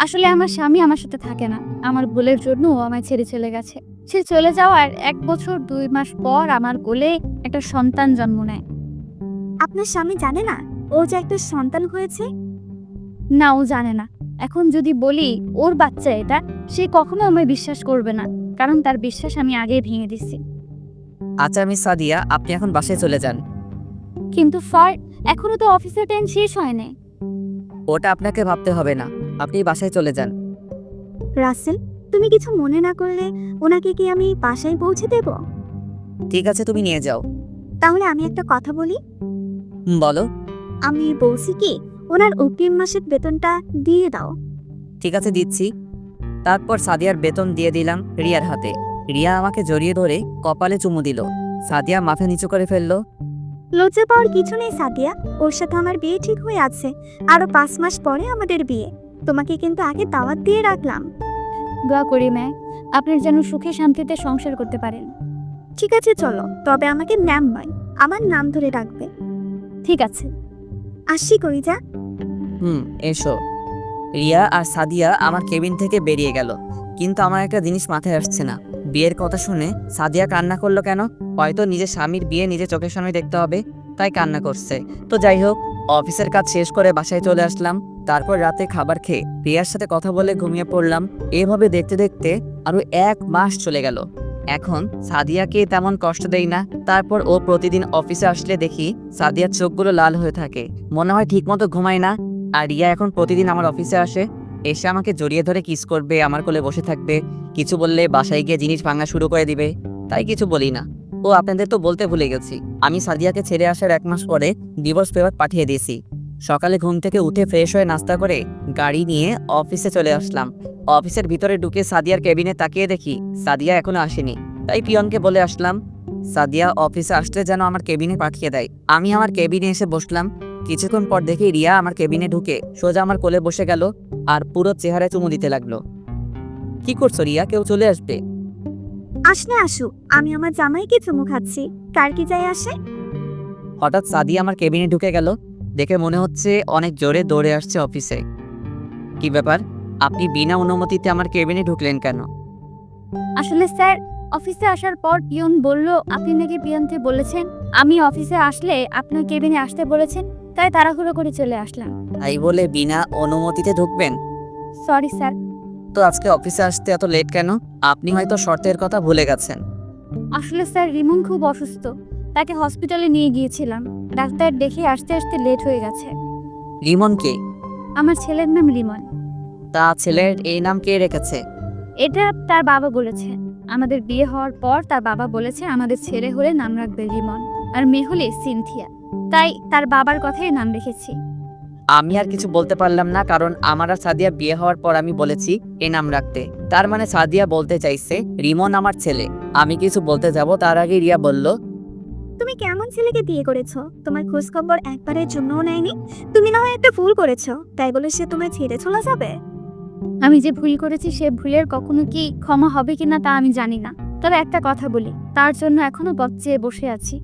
আসলে আমার স্বামী আমার সাথে থাকে না, আমার ভুলের জন্য ও আমায় ছেড়ে চলে গেছে। সে চলে যাওয়ার 1 বছর 2 মাস পর আমার কোলে একটা সন্তান জন্ম নেয়। আপনার স্বামী জানে না ও যে একটা সন্তান হয়েছে? না, ও জানে না। এখন যদি বলি ওর বাচ্চা এটা, সে কখনো আমায় বিশ্বাস করবে না, কারণ তার বিশ্বাস আমি আগেই ভেঙে দিচ্ছি। আচ্ছা মিস সাদিয়া, আপনি এখন বাসায় চলে যান। কিন্তু এখনো তো অফিসের টাইম শেষ হয়নি। ওটা আপনাকে ভাবতে হবে না, আপনি বাসায় চলে যান। রাসেল, তুমি কিছু মনে না করলে ওনাকে কি আমি বাসায় পৌঁছে দেব? ঠিক আছে, তুমি নিয়ে যাও। তাহলে আমি একটা কথা বলি। বলো। আমি বলছি কি, ওনার অগ্রিম মাসের বেতনটা দিয়ে দাও। ঠিক আছে, দিচ্ছি। তারপর সাদিয়ার বেতন দিয়ে দিলাম রিয়ার হাতে। রিয়া আমাকে জড়িয়ে ধরে কপালে চুমু দিল। সাদিয়া মাথা নিচু করে ফেললো। লজ্জা পাওয়ার কিছু নেই সাদিয়া, ওর সাথে আমার বিয়ে ঠিক হয়ে আছে। আরো 5 মাস পরে আমাদের বিয়ে। তোমাকে কিন্তু আগে দাওয়াত দিয়ে রাখলাম। দোয়া করি ম্যাম, আপনার যেন সুখে শান্তিতে সংসার করতে পারেন। ঠিক আছে চলো, তবে আমাকে ম্যাম নয়, আমার নাম ধরে ডাকবে। ঠিক আছে। আসি করিজা। এসো। রিয়া আর সাদিয়া আমার কেবিন থেকে বেরিয়ে গেল, কিন্তু আমার একটা জিনিস মাথায় আসছে না। বিয়ের কথা শুনে সাদিয়া কান্না করলো কেন? হয়তো নিজের স্বামীর বিয়ে নিজের চোখের সামনে দেখতে হবে, তাই কান্না করছে। তো যাই হোক, অফিসের কাজ শেষ করে বাসায় চলে আসলাম। তারপর রাতে খাবার খেয়ে রিয়ার সাথে কথা বলে ঘুমিয়ে পড়লাম। এভাবে দেখতে দেখতে আরো 1 মাস চলে গেল। এখন সাদিয়াকে তেমন কষ্ট দেই না। তারপর ও প্রতিদিন অফিসে আসলে দেখি সাদিয়ার চোখগুলো লাল হয়ে থাকে, মনে হয় ঠিকমতো ঘুমায় না। আর রিয়া এখন প্রতিদিন আমার অফিসে আসে, এসে আমাকে জড়িয়ে ধরে কিস করবে, আমার কোলে বসে থাকবে। কিছু বললে বাসায় গিয়ে জিনিস ভাঙা শুরু করে দিবে, তাই কিছু বলি না। ও আপনাদের তো বলতে ভুলে গেছি, আমি সাদিয়াকে ছেড়ে আসার 1 মাস পরে ডিভোর্স পেপার পাঠিয়ে দিয়েছি। সকালে ঘুম থেকে উঠে ফ্রেশ হয়ে নাস্তা করে গাড়ি নিয়ে অফিসে চলে আসলাম। অফিসের ভিতরে ঢুকে সাদিয়ার কেবিনে তাকিয়ে দেখি সাদিয়া এখনো আসেনি, তাই পিয়নকে বলে আসলাম সাদিয়া অফিসে আসলে যেন আমার কেবিনে পাঠিয়ে দেয়। আমি আমার কেবিনে এসে বসলাম। কিছুক্ষণ পর দেখি রিয়া আমার কেবিনে ঢুকে সোজা আমার কোলে বসে গেল আর পুরো চেহারায় চুমু দিতে লাগলো। কি করছো রিয়া? কেউ চলে আসবে। আসলে আসু, আমি আমার জামাইকে চুমু খাচ্ছি, কার কি যায় আসে। হঠাৎ সাদিয়া আমার কেবিনে ঢুকে গেল, দেখে মনে হচ্ছে অনেক জোরে দৌড়ে আসছে অফিসে। কি ব্যাপার, আপনি বিনা অনুমতিতে আমার কেবিনে ঢুকলেন কেন? আসলে স্যার, অফিসে আসার পর পিয়ন বলল আপনি নাকি পিয়নকে বলেছেন আমি অফিসে আসলে আপনার কেবিনে আসতে বলেছেন, তাই তাড়াহুড়ো করে চলে আসলাম। তাই বলে বিনা অনুমতিতে ঢুকবেন? Sorry sir. তো আজকে অফিসে আসতে এত লেট কেন? আপনি হয়তো শর্তের কথা ভুলে গেছেন। আসলে স্যার, রিমন খুব অসুস্থ, তাকে হসপিটালে নিয়ে গিয়েছিলাম। ডাক্তার দেখে আসতে আসতে লেট হয়ে গেছে। রিমন কে? আমার ছেলের নাম রিমন। তা ছেলের এই নাম কে রেখেছে? এটা তার বাবা বলেছে। আমাদের বিয়ে হওয়ার পর তার বাবা বলেছে আমাদের ছেলে হলে নাম রাখবে রিমন, আর মেয়ে হলে সিনথিয়া, তাই তার বাবার কথাই নাম রেখেছি। আমি আর কিছু বলতে পারলাম না, কারণ আমার আর সাদিয়া বিয়ে হওয়ার পর আমি বলেছি এই নাম রাখতে। তার মানে সাদিয়া বলতে চাইছে রিমন আমার ছেলে। আমি কিছু বলতে যাব তার আগে রিয়া বলল, তুমি কেমন ছেলেকে বিয়ে করেছো? তোমার খোঁজ খবর একবারের জন্যও নেয়নি। তুমি না হয় একটা ভুল করেছো, তাই বলে সে তোমায় ছেড়ে চলে যাবে? আমি যে ভুল করেছি সে ভুলের কখনো কি ক্ষমা হবে কিনা তা আমি জানি না, তবে একটা কথা বলি, তার জন্য এখনো পথ চেয়ে বসে আছি।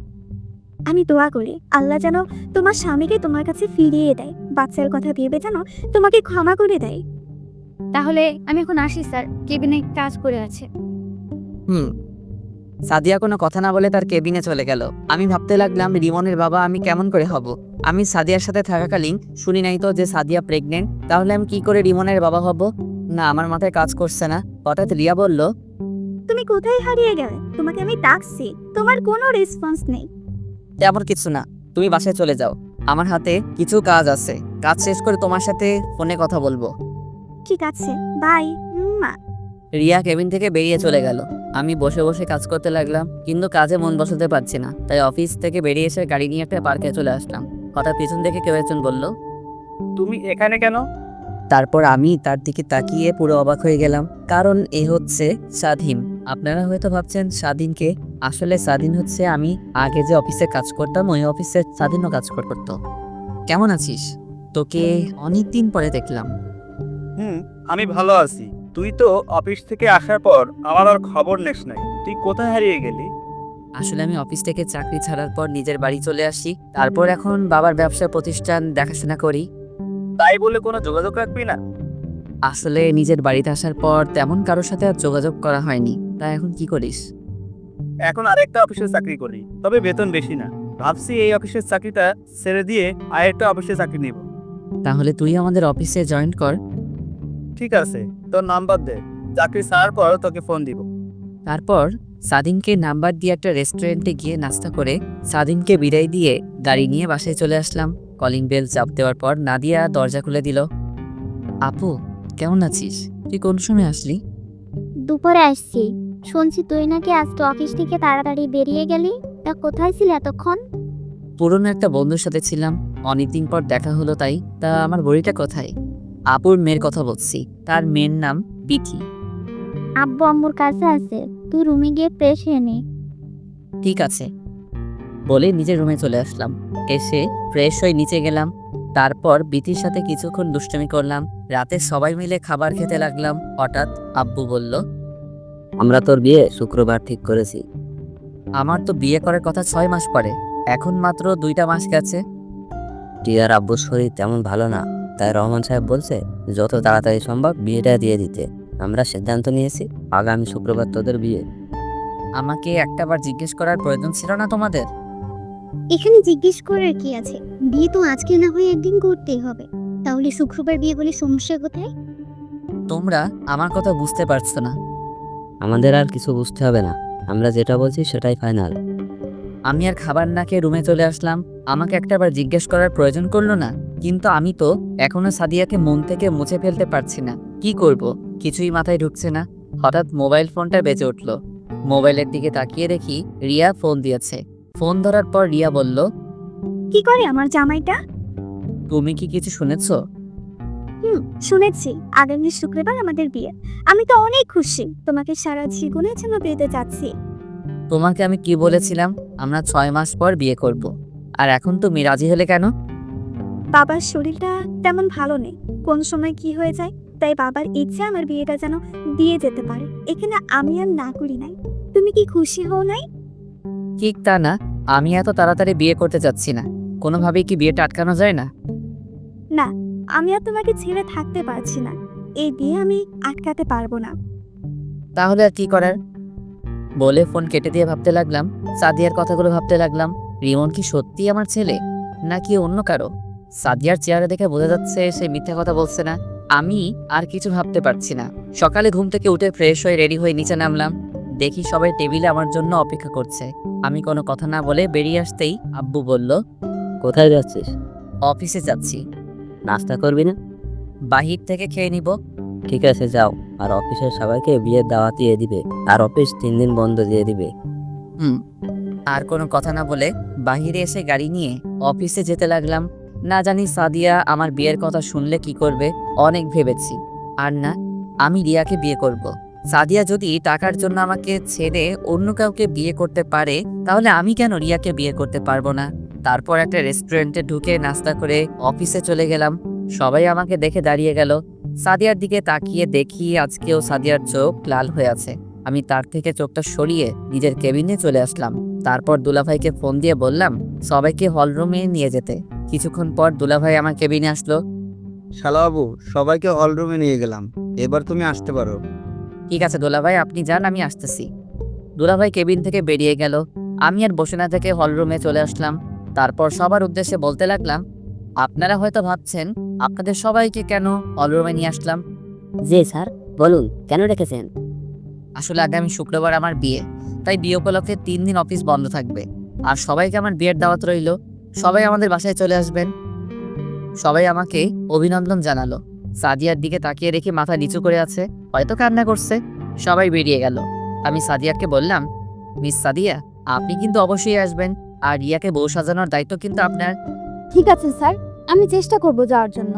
আমি দোয়া করি আল্লাহ যেন তোমার স্বামীকে তোমার কাছে ফিরিয়ে দেয়, বাচ্চার কথা ভেবে যেন তোমাকে ক্ষমা করে দেয়। তাহলে আমি এখন আসি স্যার, কেবিনে কাজ করে আছে। সাদিয়া কোনো কথা না বলে তার কেবিনে চলে গেল। আমি ভাবতে লাগলাম রিমনের বাবা আমি কেমন করে হব। আমি সাদিয়ার সাথে থাকাকালীন শুনি নাই তো যে সাদিয়া প্রেগনেন্ট, তাহলে আমি কি করে রিমনের বাবা হব? না, আমার মাথায় কাজ করছে না। হঠাৎ রিয়া বলল, তুমি কোথায় হারিয়ে গেলে? তোমাকে আমি ডাকছি, তোমার কোনো রেসপন্স নেই। তেমন কিছু না, তুমি বাসায় চলে যাও, আমার হাতে কিছু কাজ আছে। কাজ শেষ করে তোমার সাথে ফোনে কথা বলবো। ঠিক আছে, বাই। রিয়া কেবিন থেকে বেরিয়ে চলে গেল। আমি বসে বসে কাজ করতে লাগলাম, কিন্তু কাজে মন বসাতে পারছি না। তাই অফিস থেকে বেরিয়ে এসে গাড়ি নিয়ে একটা পার্কে চলে আসলাম। হঠাৎ পিছন থেকে কেউ একজন বলল, তুমি এখানে কেন? তারপর আমি তার দিকে তাকিয়ে পুরো অবাক হয়ে গেলাম, কারণ এ হচ্ছে স্বাধীন, আপনারা হয়তো ভাবছেন স্বাধীনকে, আসলে স্বাধীন হচ্ছে আমি আগে যে অফিসে কাজ করতাম ওই অফিসে স্বাধীনও কাজ করতো। কেমন আছিস? তোকে অনেক দিন পরে দেখলাম। আমি ভালো আছি। তুই তো অফিস থেকে আসার পর আমার আর খবর নেস নাই। তুই কোথায় হারিয়ে গেলি? আসলে আমি অফিস থেকে চাকরি ছাড়ার পর নিজের বাড়ি চলে আসি, তারপর এখন বাবার ব্যবসা প্রতিষ্ঠান দেখাশোনা করি। তাই বলে কোনো যোগাযোগ রাখবি না? আসলে নিজের বাড়িতে আসার পর তেমন কারোর সাথে আর যোগাযোগ করা হয়নি। তা এখন কি করিস? এখন আরেকটা অফিসে চাকরি করি, তবে বেতন বেশি না। ভাবছি এই অফিসের চাকরিটা ছেড়ে দিয়ে আরেকটা অফিসে চাকরি নিব। তাহলে তুই আমাদের অফিসে জয়েন কর। ঠিক আছে, তোর নাম্বার দে, চাকরি ছাড়ার পর তোকে ফোন দিব। তারপর স্বাধীনকে নাম্বার দিয়ে একটা রেস্টুরেন্টে গিয়ে নাস্তা করে স্বাধীনকে বিদায় দিয়ে গাড়ি নিয়ে বাসায় চলে আসলাম। কলিং বেল চাপ দেওয়ার পর নাদিয়া দরজা খুলে দিল। আপু, কেমন আছিস? তুই কোন সময় আসলি? দুপুরে আসছি। শুনছি তুই নাকি আজকে অফিস থেকে তাড়াতাড়ি বেরিয়ে গেলি। তা কোথায় ছিলি এতক্ষণ? পুরনো একটা বন্ধুর সাথে ছিলাম, অনেকদিন পর দেখা হলো তাই। তা আমার বড়িটা কোথায়? আপুর মেয়ের কথা বলছি, তার মেয়ের নাম বিথি। আব্বু আম্মুর কাছে আছে, তুই রুমে গিয়ে ফ্রেশ হয়ে নে। ঠিক আছে বলে নিজের রুমে চলে আসলাম। এসে ফ্রেশ হয়ে নিচে গেলাম। তারপর বিথির সাথে কিছুক্ষণ দুষ্টুমি করলাম। রাতে সবাই মিলে খাবার খেতে লাগলাম। হঠাৎ আব্বু বলল, আমরা তোর বিয়ে শুক্রবার ঠিক করেছি। আমার তো বিয়ে করার কথা 6 মাস পরে, এখন মাত্র 2টা মাস গেছে। টিয়ার আব্বুর শরীর তেমন ভালো না, তাই রহমান সাহেব বলছে যত তাড়াতাড়ি সম্ভব বিয়েটা দিয়ে দিতে। আমরা সিদ্ধান্ত নিয়েছি আগামী শুক্রবার তোদের বিয়ে। আমাকে একটাবার জিজ্ঞেস করার প্রয়োজন ছিল না তোমাদের? এখানে জিজ্ঞেস করার কি আছে? বিয়ে তো আজকে না হয়ে একদিন করতেই হবে। তাহলে শুক্রবার বিয়ে বলে সমস্যা কোথায়? তোমরা আমার কথা বুঝতে পারছো না। আমাদের আর কিছু বুঝতে হবে না, আমরা যেটা বলছি সেটাই ফাইনাল। আমি আর খাবার না খেয়ে রুমে চলে আসলাম। আমাকে একটাবার জিজ্ঞেস করার প্রয়োজন করলো না, কিন্তু আমি তো এখনো সাদিয়াকে মন থেকে মুছে ফেলতে পারছি না। কি করব কিছুই মাথায় ঢুকছে না। হঠাৎ মোবাইল ফোনটা বেজে উঠলো। মোবাইলের দিকে তাকিয়ে দেখি রিয়া ফোন দিয়েছে। ফোন ধরার পর রিয়া বলল, কি করে আমার জামাইটা? তুমি কি কিছু শুনেছো? শুনেছি, আগামী শুক্রবার আমাদের বিয়ে। আমি তো অনেক খুশি, তোমাকে সারা জীবনের জন্য পেতে চাচ্ছি। তোমাকে আমি কি বলেছিলাম? আমরা 6 মাস পর বিয়ে করব। আর এখন তুমি রাজি হলে কেন? বাবার শরীরটা তেমন ভালো নেই, কোন সময় কি হয়ে যায়, তাই বাবার ইচ্ছে আমার বিয়েটা যেন দিয়ে যেতে পারে। এখানে আমি আর না করি নাই। তুমি কি খুশি হও নাই? ঠিক তা না, আমি এত তাড়াতাড়ি বিয়ে করতে চাচ্ছি না। কোনোভাবেই কি বিয়েটা আটকানো যায় না? না, আমি আর তোমাকে ছেড়ে থাকতে পারছি না। এই বিয়ে আমি আটকাতে পারবো না। তাহলে আর কি করার? বলে ফোন কেটে দিয়ে ভাবতে লাগলাম, সাদিয়ার কথাগুলো ভাবতে লাগলাম। রিমন কি সত্যি আমার ছেলে নাকি অন্য কারো? সাদিয়ার চেহারা দেখে বোঝা যাচ্ছে সে মিথ্যা কথা বলছে না। আমি আর কিছু ভাবতে পারছি না। সকালে ঘুম থেকে উঠে ফ্রেশ হয়ে রেডি হয়ে নিচে নামলাম। দেখি সবাই টেবিলে আমার জন্য অপেক্ষা করছে। আমি কোনো কথা না বলে বেরিয়ে আসতেই আব্বু বলল, কোথায় যাচ্ছিস? অফিসে যাচ্ছি। নাস্তা করবি না? বাহির থেকে খেয়ে নিব। ঠিক আছে যাও, আর অফিসের সবাইকে বিয়ের দাওয়াত দিয়ে দিবে, আর অফিস 3 দিন বন্ধ দিয়ে দিবে। আর কোনো কথা না বলে বাহিরে এসে গাড়ি নিয়ে অফিসে যেতে লাগলাম। না জানি সাদিয়া আমার বিয়ের কথা শুনলে কি করবে। অনেক ভেবেছি, আর না, আমি রিয়াকে বিয়ে করব। সাদিয়া যদি টাকার জন্য আমাকে ছেড়ে অন্য কাউকে বিয়ে করতে পারে, তাহলে আমি কেন রিয়াকে বিয়ে করতে পারবো না? তারপর একটা রেস্টুরেন্টে ঢুকে নাস্তা করে অফিসে চলে গেলাম। সবাই আমাকে দেখে দাঁড়িয়ে গেল। সাদিয়ার দিকে তাকিয়ে দেখি আজকেও সাদিয়ার চোখ লাল হয়ে আছে। আমি তার থেকে চোখটা সরিয়ে নিজের কেবিনে চলে আসলাম। তারপর দুলাভাইকে ফোন দিয়ে বললাম সবাইকে হলরুমে নিয়ে যেতে। কিছুক্ষণ পর দুলাভাই আমার কেবিনে আসলো। শালাবাবু, সবাইকে হলরুমে নিয়ে গেলাম, এবার তুমি আসতে পারো। ঠিক আছে দুলাভাই, আপনি যান, আমি আসতেছি। দুলাভাই কেবিন থেকে বেরিয়ে গেল। আমি আর বসে না থেকে হলরুমে চলে আসলাম। তারপর সবার উদ্দেশ্যে বলতে লাগলাম, আপনারা হয়তো ভাবছেন আপনাদের সবাইকে কেন হলরুমে নিয়ে আসলাম। জি স্যার, বলুন কেন রেখেছেন? আসলে আগামী শুক্রবার আমার বিয়ে, তাই বিয়ে উপলক্ষে 3 দিন অফিস বন্ধ থাকবে। আর সবাইকে আমার বিয়ের দাওয়াত রইল। সবাই আমাদের বাসায় চলে আসবেন। সবাই আমাকে অভিনন্দন জানালো। সাদিয়ার দিকে তাকিয়ে রেখে মাথা নিচু করে আছে, হয়তো কান্না করছে। সবাই বেরিয়ে গেল। আমি সাদিয়াকে বললাম, মিস সাদিয়া, আপনি কিন্তু অবশ্যই আসবেন, আর রিয়াকে বউ সাজানোর দায়িত্ব কিন্তু আপনার। ঠিক আছে স্যার, আমি চেষ্টা করব যাওয়ার জন্য।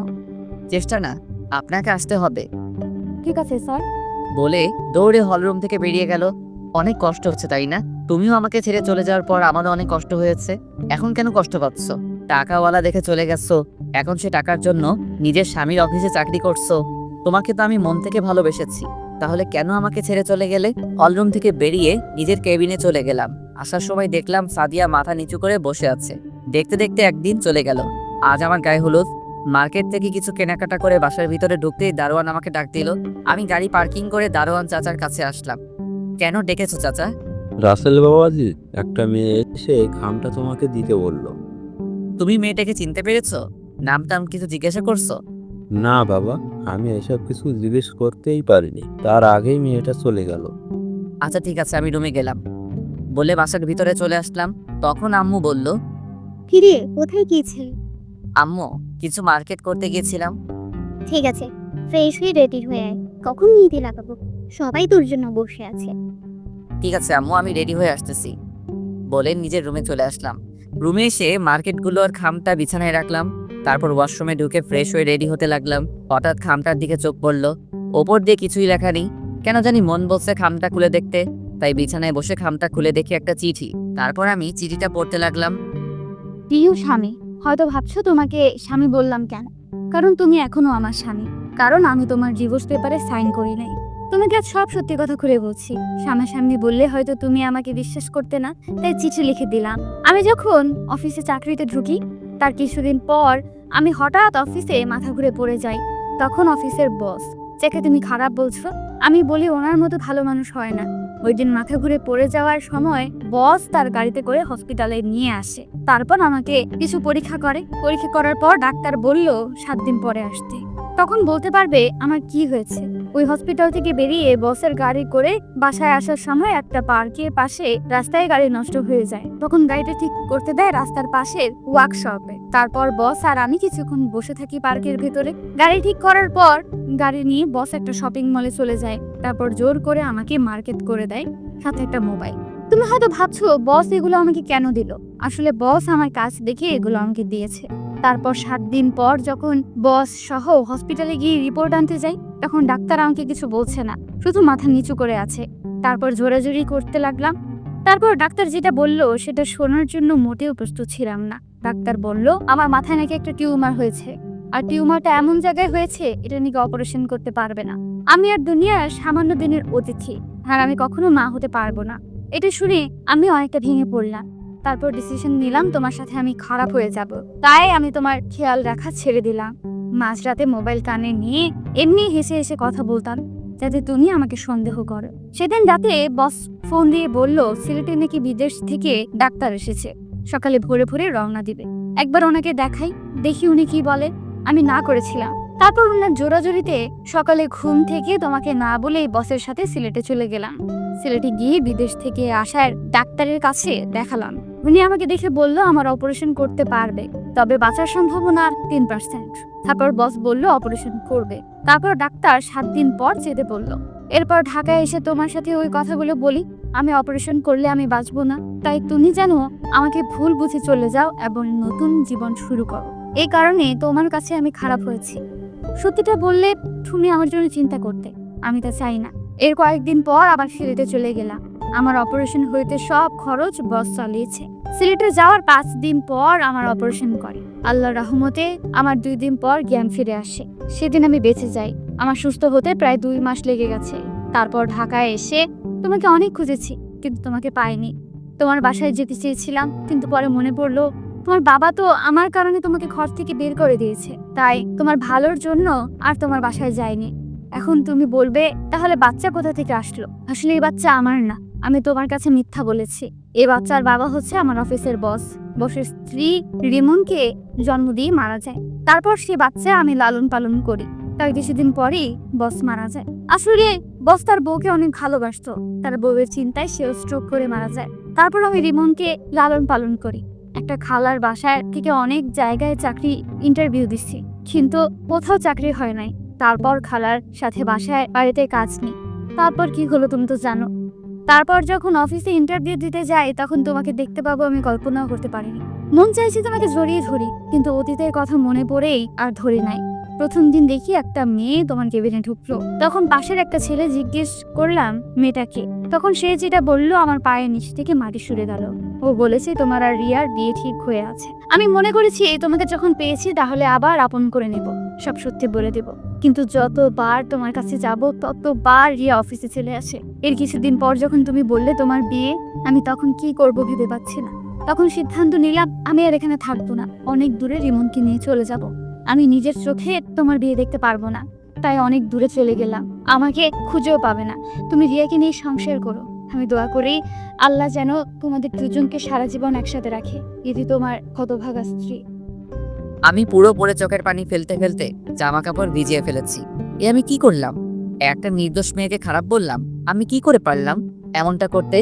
চেষ্টা না, আপনাকে আসতে হবে। ঠিক আছে স্যার। বলে দৌড়ে হলরুম থেকে বেরিয়ে গেল। অনেক কষ্ট হচ্ছে তাই না? তুমিও আমাকে ছেড়ে চলে যাওয়ার পর আমারও অনেক কষ্ট হয়েছে। এখন কেন কষ্ট পাচ্ছ? টাকাওয়ালা দেখে চলে গেছো, এখন সে টাকার জন্য নিজের স্বামীর অফিসে চাকরি করছো। তোমাকে তো আমি মন থেকে ভালোবেসেছি, তাহলে কেন আমাকে ছেড়ে চলে গেলে? হলরুম থেকে বেরিয়ে নিজের কেবিনে চলে গেলাম। আসার সময় দেখলাম সাদিয়া মাথা নিচু করে বসে আছে। দেখতে দেখতে একদিন চলে গেল। আজ আমার গায়ে হলুদ। মার্কেট থেকে কিছু কেনাকাটা করে বাসার ভিতরে ঢুকতেই দারোয়ান আমাকে ডাক দিল। আমি গাড়ি পার্কিং করে দারোয়ান চাচার কাছে আসলাম। কেন ডেকেছো চাচা? রাসেল বাবাজি, একটা মেয়ে এসে খামটা তোমাকে দিতে বলল। তুমি মেয়েটাকে চিনতে পেরেছো? নাম টাম কিছু জিজ্ঞাসা করছো? না বাবা, আমি এসব কিছু জিজ্ঞেস করতেই পারিনি, তার আগেই মেয়েটা চলে গেল। আচ্ছা ঠিক আছে, আমি রুমে গেলাম বলে বাসার ভিতরে চলে আসলাম। তখন আম্মু বলল, কিরে কোথায় গিয়েছিলি? আম্মু কিছু মার্কেট করতে গিয়েছিলাম। ঠিক আছে, ফ্রেশ হয়ে রেডি হয়ে আয়, কখন মেহেদি লাগাবো? সবাই তোর জন্য বসে আছে। ঠিক আছে আম্মু, আমি রেডি হয়ে আসতেছি বলে নিজের রুমে চলে আসলাম। রুমে এসে মার্কেটগুলোর খামটা বিছানায় রাখলাম। তারপর ওয়াশরুমে ঢুকে ফ্রেশ হয়ে রেডি হতে লাগলাম। হঠাৎ খামটার দিকে চোখ পড়ল। ওপর দিয়ে কিছুই লেখা নেই, কেন জানি মন বলছে খামটা খুলে দেখতে। তাই বিছানায় বসে খামটা খুলে দেখি একটা চিঠি। তারপর আমি চিঠিটা পড়তে লাগলাম। প্রিয় স্বামী, হয়তো ভাবছো তোমাকে স্বামী বললাম কেন, কারণ তুমি এখনো আমার স্বামী। কারণ আমি তোমার ডিভোর্স পেপারে সাইন করি নাই। তোমাকে আজ সব সত্যি কথা খুলে বলছি। সামনাসামনি বললে হয়তো তুমি আমাকে বিশ্বাস করতে না, তাই চিঠি লিখে দিলাম। আমি যখন অফিসে চাকরিতে ঢুকি তার কিছুদিন পর আমি হঠাৎ অফিসে মাথা ঘুরে পড়ে যাই। তখন অফিসের বস, যাকে তুমি খারাপ বলছো, আমি বলি ওনার মতো ভালো মানুষ হয় না। ওই দিন মাথা ঘুরে পড়ে যাওয়ার সময় বস তার গাড়িতে করে হসপিটালে নিয়ে আসে। তারপর আমাকে কিছু পরীক্ষা করে। পরীক্ষা করার পর ডাক্তার বলল 7 দিন পরে আসতে। তখন বলতে পারবে আমার কি হয়েছে। ওই হসপিটাল থেকে বেরিয়ে বসের গাড়ি করে বাসায় আসার সময় একটা পার্কের পাশে রাস্তায় গাড়ি নষ্ট হয়ে যায়। তখন গাড়িটা ঠিক করতে দেয় রাস্তার পাশের ওয়ার্কশপে। তারপর বস আর আমি কিছুক্ষণ বসে থাকি পার্কের ভেতরে। গাড়ি ঠিক করার পর গাড়ি নিয়ে বস একটা শপিং মলে চলে যায়। তারপর জোর করে আমাকে মার্কেট করে দেয়, সাথে একটা মোবাইল। তুমি হয়তো ভাবছো বস এগুলো আমাকে কেন দিল। আসলে বস আমার কাজ দেখে এগুলো আমাকে দিয়েছে। তারপর 7 দিন পর যখন বস সহ হসপিটালে গিয়ে রিপোর্ট আনতে যাই, তখন ডাক্তার আমাকে কিছু বলছে না, শুধু মাথা নিচু করে আছে। তারপর জোরাজোরি করতে লাগলাম। তারপর ডাক্তার যেটা বলল সেটা শোনার জন্য মোটেও প্রস্তুত ছিলাম না। ডাক্তার বলল আমার মাথায় নাকি একটা টিউমার হয়েছে, আর টিউমারটা এমন জায়গায় হয়েছে এটা নাকি অপারেশন করতে পারবে না। আমি আর দুনিয়ার সামান্য দিনের অতিথি, আর আমি কখনো মা হতে পারবো না। এটা শুনে আমি অনেকটা ভেঙে পড়লাম। তারপর ডিসিশন নিলাম তোমার সাথে আমি খারাপ হয়ে যাব। তাই আমি তোমার খেয়াল রাখা ছেড়ে দিলাম। মাঝরাতে মোবাইল কানে নিয়ে এমনি হেসে হেসে কথা বলতাম, যাতে তুমি আমাকে সন্দেহ করো। সেদিন রাতে বস ফোন দিয়ে বলল সিলেটে নাকি বিদেশ থেকে ডাক্তার এসেছে, সকালে ভোরে ভোরে রওনা দিবে। একবার ওনাকে দেখাই, দেখি উনি কি বলে। আমি না করেছিলাম। তারপর ওনার জোরাজোরিতে সকালে ঘুম থেকে তোমাকে না বলেই বসের সাথে সিলেটে চলে গেলাম। সিলেটে গিয়ে বিদেশ থেকে আসার ডাক্তারের কাছে দেখালাম। উনি আমাকে দেখে বলল আমার অপারেশন করতে পারবে, তবে বাঁচার সম্ভাবনা 3%। তারপর বস বলল অপারেশন করবে। তারপর ডাক্তার 7 দিন পর যেতে বলল। এরপর ঢাকায় এসে তোমার সাথে ওই কথাগুলো বলি, আমি অপারেশন করলে আমি বাঁচবো না, তাই তুমি যেন আমাকে ভুল বুঝে চলে যাও এবং নতুন জীবন শুরু করো। এই কারণে তোমার কাছে আমি খারাপ হয়েছি। সত্যিটা বললে তুমি আমার জন্য চিন্তা করতে, আমি তা চাই না। এর কয়েকদিন পর আবার সিলেটে চলে গেলাম। আমার অপারেশন হইতে সব খরচ বস চালিয়েছে। সিলেটে যাওয়ার 5 দিন পর আমার অপারেশন করে। আল্লাহর রহমতে আমার 2 দিন পর জ্ঞান ফিরে আসে। সেদিন আমি বেঁচে যাই। আমার সুস্থ হতে প্রায় 2 মাস লেগে গেছে। তারপর ঢাকায় এসে তোমাকে অনেক খুঁজেছি, কিন্তু তোমাকে পাইনি। তোমার বাসায় যেতে চেয়েছিলাম, কিন্তু পরে মনে পড়লো তোমার বাবা তো আমার কারণে তোমাকে ঘর থেকে বের করে দিয়েছে, তাই তোমার ভালোর জন্য আর তোমার বাসায় যাইনি। এখন তুমি বলবে তাহলে বাচ্চা কোথা থেকে আসলো? আসলে এই বাচ্চা আমার না, আমি তোমার কাছে মিথ্যা বলেছি। এই বাচ্চার বাবা হচ্ছে আমার অফিসের বস। বসের স্ত্রী রিমনকে জন্ম দিয়ে মারা যায়। তারপর সে বাচ্চা আমি লালন পালন করি। তার কিছুদিন পরেই বস মারা যায়। আসলে বস তার বউকে অনেক ভালোবাসতো। তার বউয়ের চিন্তায় সেও স্ট্রোক করে মারা যায়। তারপর আমি রিমনকে লালন পালন করি। একটা খালার বাসায় থেকে অনেক জায়গায় চাকরি ইন্টারভিউ দিচ্ছি, কিন্তু কোথাও চাকরি হয় নাই। তারপর খালার সাথে বাসায় বাড়িতে কাজ নেই। তারপর কি হলো তুমি তো জানো। তারপর যখন অফিসে ইন্টারভিউ দিতে যাই, তখন তোমাকে দেখতে পাবো আমি কল্পনাও করতে পারিনি। মন চাইছে তোমাকে জড়িয়ে ধরি, কিন্তু অতীতের কথা মনে পড়েই আর ধরি নাই। প্রথম দিন দেখি একটা মেয়ে তোমার কেবিনে ঢুকলো। তখন পাশের একটা ছেলে জিজ্ঞেস করলাম মেয়েটাকে, তখন সে যেটা বললো আমার পায়ের নিচ থেকে মাটি সরে গেল। ও বলেছে তোমার আর রিয়ার বিয়ে ঠিক হয়ে আছে। আমি মনে করেছি তোমাকে যখন পেয়েছি তাহলে আবার আপন করে নেব, সব সত্যি বলে দেব। কিন্তু যতবার তোমার কাছে যাব ততবার রিয়া অফিসে চলে আসে। এর কিছুদিন পর যখন তুমি বললে তোমার বিয়ে, আমি তখন কি করব ভেবে পাচ্ছি না। তখন সিদ্ধান্ত নিলাম আমি আর এখানে থাকবো না, অনেক দূরে রিমনকে নিয়ে চলে যাব। আমি নিজের চোখে তোমার বিয়ে দেখতে পারবো না, তাই অনেক দূরে চলে গেলাম। আমাকে খুঁজেও পাবে না। তুমি রিয়াকে নিয়ে সংসার করো। আমি দোয়া করি আল্লাহ যেন তোমাদের দুজনকে সারা জীবন একসাথে রাখে। এটি তোমার হতভাগা স্ত্রী। আমি পুরো পড়ে চোখের পানি ফেলতে ফেলতে জামা কাপড় ভিজিয়ে ফেলেছি। আমি কি করলাম? একটা নির্দোষ মেয়েকে খারাপ বললাম? আমি কি করে পারলাম এমনটা করতে?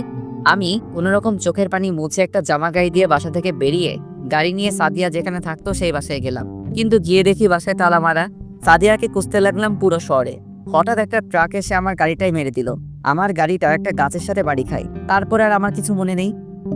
আমি কোনোরকম চোখের পানি মুছে একটা জামা গায়ে দিয়ে বাসা থেকে বেরিয়ে গাড়ি নিয়ে সাদিয়া যেখানে থাকতো সেই বাসায় গেলাম। কিন্তু গিয়ে দেখি বাসায় তালা মারা। সাদিয়াকে খুঁজতে লাগলাম পুরো শহরে। হঠাৎ একটা ট্রাক এসে আমার গাড়িটাই মেরে দিল। আমার গাড়িটা একটা গাছের সাথে বাড়ি খায়। তারপর আর আমার কিছু মনে নেই।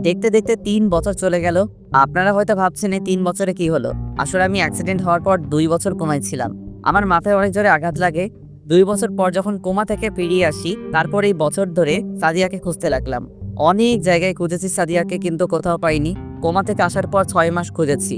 দেখতে দেখতে 3 বছর চলে গেল। আপনারা হয়তো ভাবছেন এই 3 বছরে কি হলো। আসলে আমি অ্যাক্সিডেন্ট হওয়ার পর 2 বছর কোমায় ছিলাম। আমার মাথায় অনেক জোরে আঘাত লাগে। 2 বছর পর যখন কোমা থেকে ফিরিয়ে আসি, তারপর এই বছর ধরে সাদিয়াকে খুঁজতে লাগলাম। অনেক জায়গায় খুঁজেছি সাদিয়াকে, কিন্তু কোথাও পাইনি। কোমা থেকে আসার পর 6 মাস খুঁজেছি।